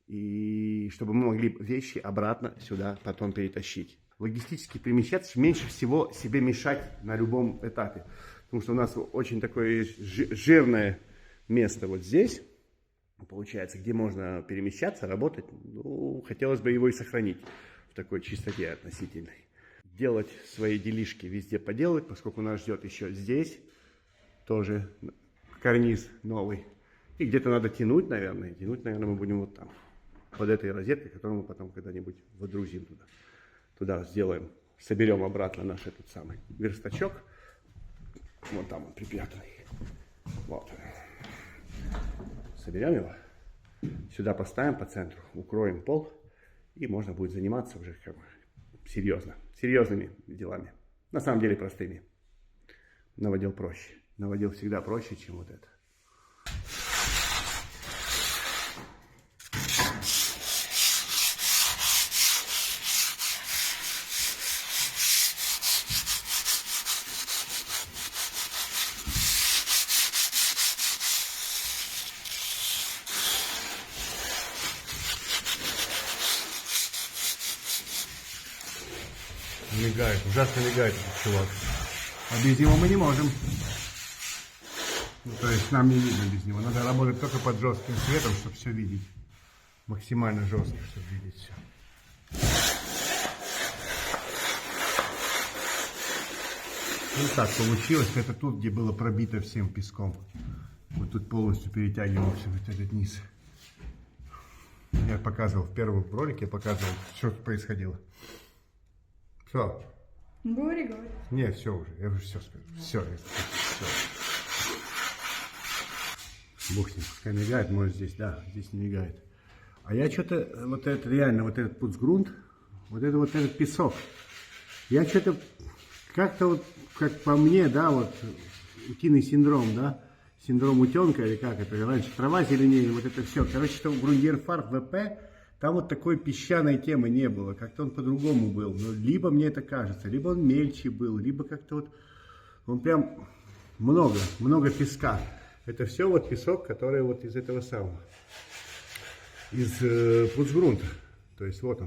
и чтобы мы могли вещи обратно сюда потом перетащить. Логистически перемещаться, меньше всего себе мешать на любом этапе. Потому что у нас очень такое жирное место вот здесь, получается, где можно перемещаться, работать. Ну, хотелось бы его и сохранить в такой чистоте относительной. Делать свои делишки везде поделать, поскольку нас ждет еще здесь тоже карниз новый. И где-то надо тянуть, наверное. Тянуть, наверное, мы будем вот там, под этой розеткой, которую мы потом когда-нибудь водрузим туда. Туда сделаем, соберем обратно наш этот самый верстачок. Вот там он припрятанный. Вот. Соберем его. Сюда поставим по центру, укроем пол. И можно будет заниматься уже как бы серьезными делами. На самом деле простыми. Новодел проще. Новодел всегда проще, чем вот это. Мигает, ужасно мигает этот чувак. А без него мы не можем. Ну, то есть нам не видно без него. Надо работать только под жестким светом, чтобы все видеть. Максимально жестко, чтобы видеть все. Вот так получилось. Это тут, где было пробито всем песком. Вот тут полностью перетягивался вот этот низ. Я показывал в первом ролике, что происходило. Все. Говори. Не, все уже. Я уже все скажу. Все. Бог с ним. Пускай мигает, может здесь, да, здесь не мигает. А я что-то, вот это реально, вот этот пуцгрунт, вот этот песок. Я что-то, как-то вот, как по мне, да, вот, утиный синдром, да, синдром утенка, или как это, раньше трава зеленее, вот это все. Короче, что Грундьерфарб ВП, там вот такой песчаной темы не было, как-то он по-другому был. Но либо мне это кажется, либо он мельче был, либо как-то вот, он прям много песка. Это все вот песок, который вот из этого самого, из пуцгрунта. То есть вот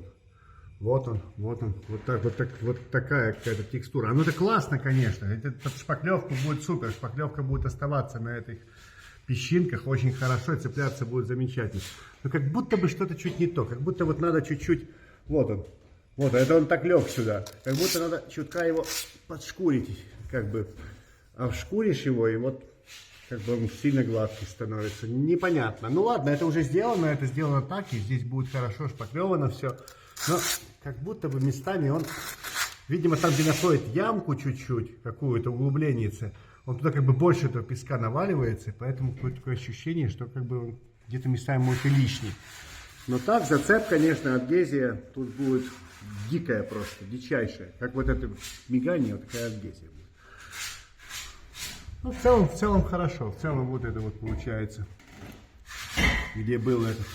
такая какая-то текстура. Оно-то классно, конечно, под шпаклевку будет супер, шпаклевка будет оставаться на этих песчинках очень хорошо, цепляться будет замечательно. Но как будто бы что-то чуть не то, как будто вот надо чуть-чуть, вот это он так лег сюда, как будто надо чутка его подшкурить, как бы, а вшкуришь его, и вот как бы он сильно гладкий становится, непонятно. Ну ладно, это уже сделано, это сделано так, и здесь будет хорошо шпаклевано все, но как будто бы местами он, видимо, там, где находит ямку чуть-чуть, какую-то углубление, он туда как бы больше этого песка наваливается, и поэтому какое-то такое ощущение, что как бы он где-то местами может и лишний. Но так, зацеп, конечно, адгезия тут будет дикая просто, дичайшая. Как вот это мигание, вот такая адгезия будет. Ну, в целом хорошо. В целом вот это вот получается, где был этот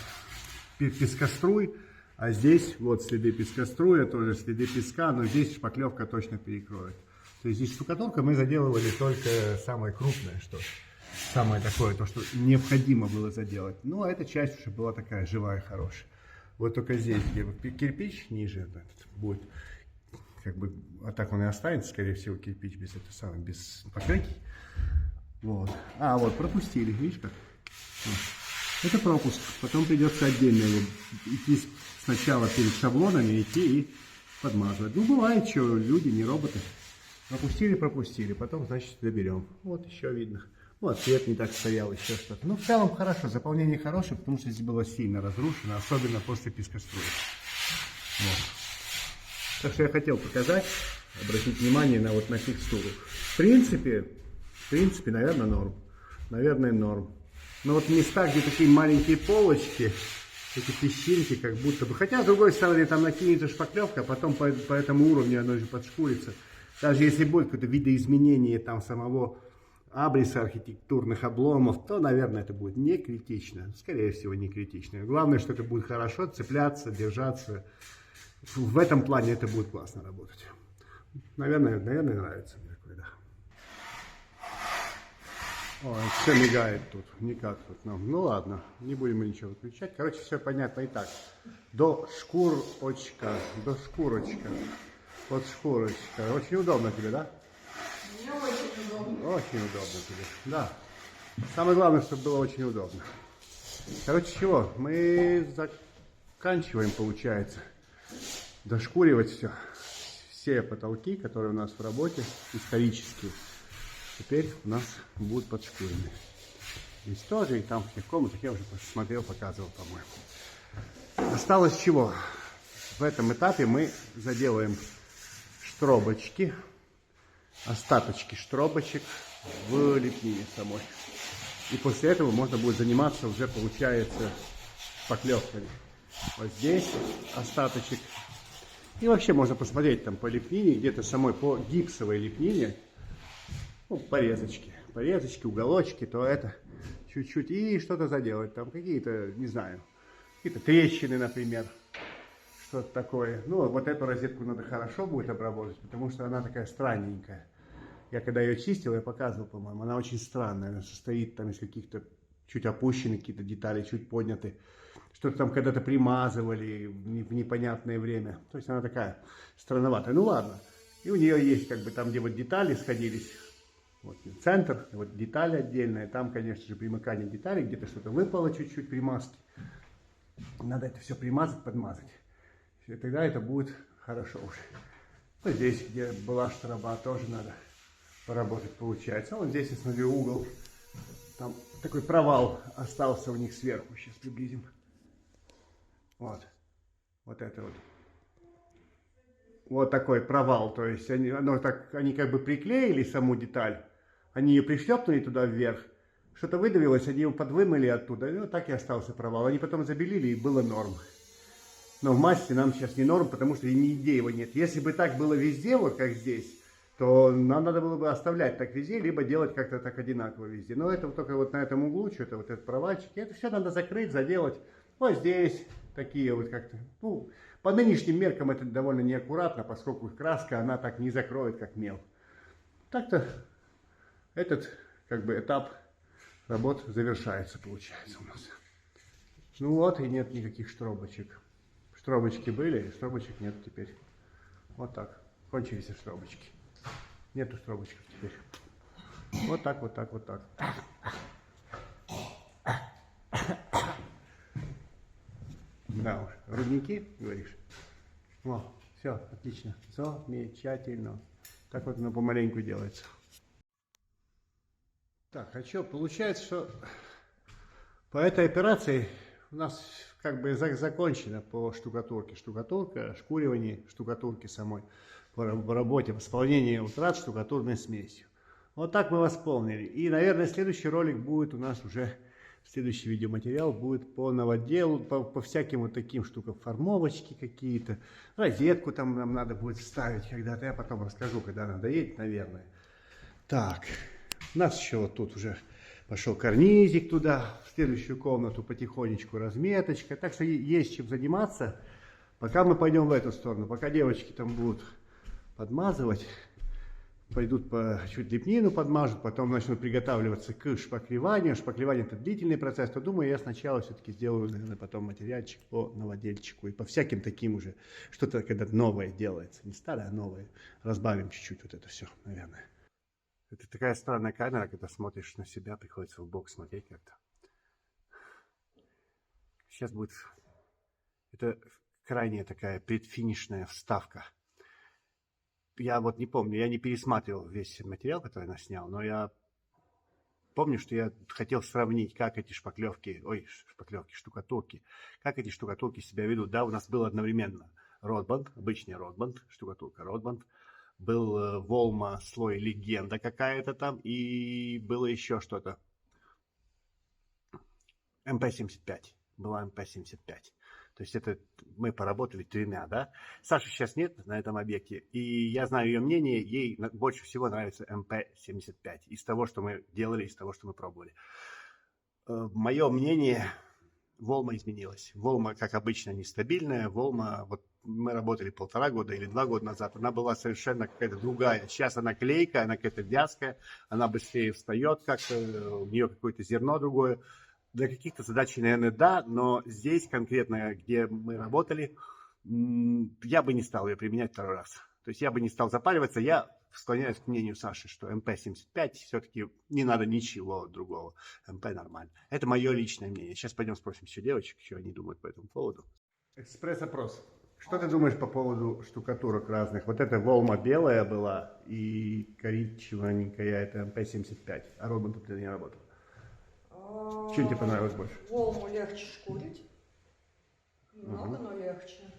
пескоструй, а здесь вот следы пескоструя, тоже следы песка, но здесь шпаклевка точно перекроет. То есть здесь штукатурка мы заделывали только самое крупное, что самое такое, то, что необходимо было заделать. Ну, а эта часть уже была такая живая, хорошая. Вот только здесь, где вот кирпич ниже этот будет, как бы, а так он и останется, скорее всего, кирпич без покрытий. Вот. А, вот, пропустили, видишь как? Вот. Это пропуск. Потом придется отдельно его идти сначала перед шаблонами, идти и подмазывать. Ну, бывает, что люди, не роботы. Пропустили, потом, значит, доберем. Вот еще видно. Вот, цвет не так стоял, еще что-то. Ну, в целом хорошо, заполнение хорошее, потому что здесь было сильно разрушено, особенно после пескоструя. Вот. Так что я хотел показать, обратить внимание на вот на текстуру. В принципе, наверное, норм. Наверное, норм. Но вот места, где такие маленькие полочки, эти песчинки, как будто бы. Хотя, с другой стороны, там накинется шпаклевка, а потом по этому уровню оно же подшкурится. Даже если будет какое-то видоизменение там самого абриса, архитектурных обломов, то, наверное, это будет не критично. Скорее всего, не критично. Главное, что это будет хорошо цепляться, держаться. В этом плане это будет классно работать. Наверное, нравится мне такое, да. Ой, все мигает тут, никак тут нам. Ну ладно, не будем мы ничего выключать. Короче, все понятно и так. До шкурочка. Вот шкурочка. Очень удобно тебе, да? Мне очень удобно. Очень удобно тебе, да. Самое главное, чтобы было очень удобно. Короче, чего? Мы заканчиваем, получается, дошкуривать все. Все потолки, которые у нас в работе, исторические, теперь у нас будут подшкурены. Здесь тоже, и там в тех комнатах я уже посмотрел, показывал, по-моему. Осталось чего? В этом этапе мы заделаем штробочки, остаточки штробочек в лепнине самой. И после этого можно будет заниматься уже, получается, шпаклевками. Вот здесь остаточек. И вообще можно посмотреть там по лепнине, где-то самой по гипсовой лепнине, ну, порезочки, уголочки, то это чуть-чуть и что-то заделать. Там какие-то, не знаю, какие-то трещины, например. Что-то такое. Ну, вот эту розетку надо хорошо будет обработать, потому что она такая странненькая. Я когда ее чистил, я показывал, по-моему, она очень странная. Она состоит там из каких-то чуть опущенных какие-то детали, чуть подняты. Что-то там когда-то примазывали в непонятное время. То есть она такая странноватая. Ну ладно. И у нее есть как бы там, где вот детали сходились. Вот центр, вот деталь отдельная. Там, конечно же, примыкание деталей. Где-то что-то выпало чуть-чуть примазки. Надо это все примазать, подмазать. И тогда это будет хорошо уже. Вот здесь, где была штроба, тоже надо поработать, получается. Вот здесь, я смотрю, угол. Там такой провал остался у них сверху. Сейчас приблизим. Вот. Вот это вот. Вот такой провал. То есть они как бы приклеили саму деталь. Они ее пришлепнули туда вверх. Что-то выдавилось, они его подвымыли оттуда. И вот так и остался провал. Они потом забелили, и было норм. Но в массе нам сейчас не норм, потому что нигде его нет. Если бы так было везде, вот как здесь, то нам надо было бы оставлять так везде, либо делать как-то так одинаково везде. Но это вот только вот на этом углу, что-то вот этот провальчик. Это все надо закрыть, заделать. Вот здесь такие вот как-то, ну, по нынешним меркам это довольно неаккуратно, поскольку краска, она так не закроет, как мел. Так-то этот, как бы, этап работ завершается, получается, у нас. Ну вот, и нет никаких штробочек. Штробочки были, штробочек нет теперь. Вот так. Кончились штробочки. Нету штробочек теперь. Вот так, вот так, вот так. Да уж. Рудники, говоришь? О, все, отлично. Замечательно. Так вот оно помаленьку делается. Так, а что? Получается, что по этой операции у нас как бы закончено по штукатурке. Штукатурка, шкуривание штукатурки самой. По работе, восполнение утрат штукатурной смесью. Вот так мы восполнили. И, наверное, следующий ролик будет у нас уже, следующий видеоматериал будет по новоделу, по всяким вот таким штукам. Формовочки какие-то, розетку там нам надо будет вставить когда-то. Я потом расскажу, когда надоедет, наверное. Так, у нас еще вот тут уже пошел карнизик туда, в следующую комнату потихонечку разметочка. Так что есть чем заниматься, пока мы пойдем в эту сторону. Пока девочки там будут подмазывать, пойдут чуть лепнину подмажут, потом начнут приготавливаться к шпаклеванию. Шпаклевание это длительный процесс, то думаю, я сначала все-таки сделаю, наверное, потом материальчик по новодельчику и по всяким таким уже, что-то когда новое делается, не старое, а новое. Разбавим чуть-чуть вот это все, наверное. Это такая странная камера, когда смотришь на себя, приходится в бок смотреть как-то. Сейчас будет... Это крайняя такая предфинишная вставка. Я вот не помню, я не пересматривал весь материал, который я наснял, но я помню, что я хотел сравнить, как эти штукатурки, как эти штукатурки себя ведут. Да, у нас был одновременно Ротбанд, обычный Ротбанд, штукатурка Ротбанд, был Волма слой легенда какая-то там, и было еще что-то. МП-75, была МП-75. То есть это мы поработали тремя, да. Саши сейчас нет на этом объекте, и я знаю ее мнение, ей больше всего нравится МП-75. Из того, что мы делали, из того, что мы пробовали. Мое мнение, Волма изменилась. Волма, как обычно, нестабильная. Волма, вот мы работали 1,5 года или 2 года назад, она была совершенно какая-то другая. Сейчас она клейкая, она какая-то вязкая, она быстрее встает как-то, у нее какое-то зерно другое. Для каких-то задач, наверное, да, но здесь конкретно, где мы работали, я бы не стал ее применять 2-й раз. То есть я бы не стал запариваться. Я склоняюсь к мнению Саши, что МП-75 все-таки не надо ничего другого. МП нормально. Это мое личное мнение. Сейчас пойдем спросим еще девочек, что они думают по этому поводу. Экспресс-опрос. Что ты думаешь по поводу штукатурок разных? Вот эта Волма белая была и коричневенькая, это МП-75. А Ротбанд ты не работал. Что тебе понравилось больше? Волму легче шкурить. Немного, но легче.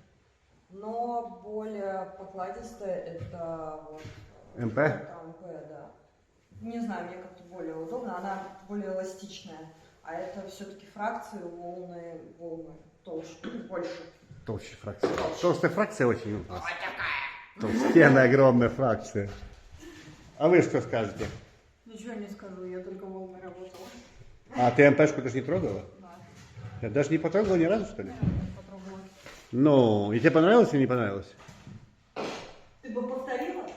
Но более покладистая это вот... МП? МП, да. Не знаю, мне как-то более удобно. Она более эластичная. А это все-таки фракции волны толще, больше. Толще фракция. Толстая фракция очень у нас. Толстенная огромная фракция. А вы что скажете? Ничего не скажу, я только волной работала. А ты МПшку даже не трогала? Да. Я даже не потрогала ни разу, что ли? Попробовала. Ну, и тебе понравилось или не понравилось? Ты бы повторила?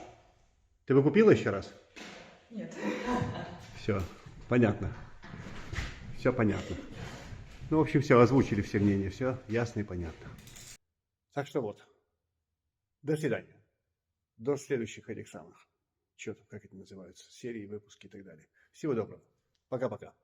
Ты бы купила еще раз? Нет. Все, понятно. Все понятно. Ну, в общем, все, озвучили все мнения, все ясно и понятно. Так что вот. До свидания. До следующих этих самых. Что там, как это называется? Серии, выпуски и так далее. Всего доброго. Пока-пока.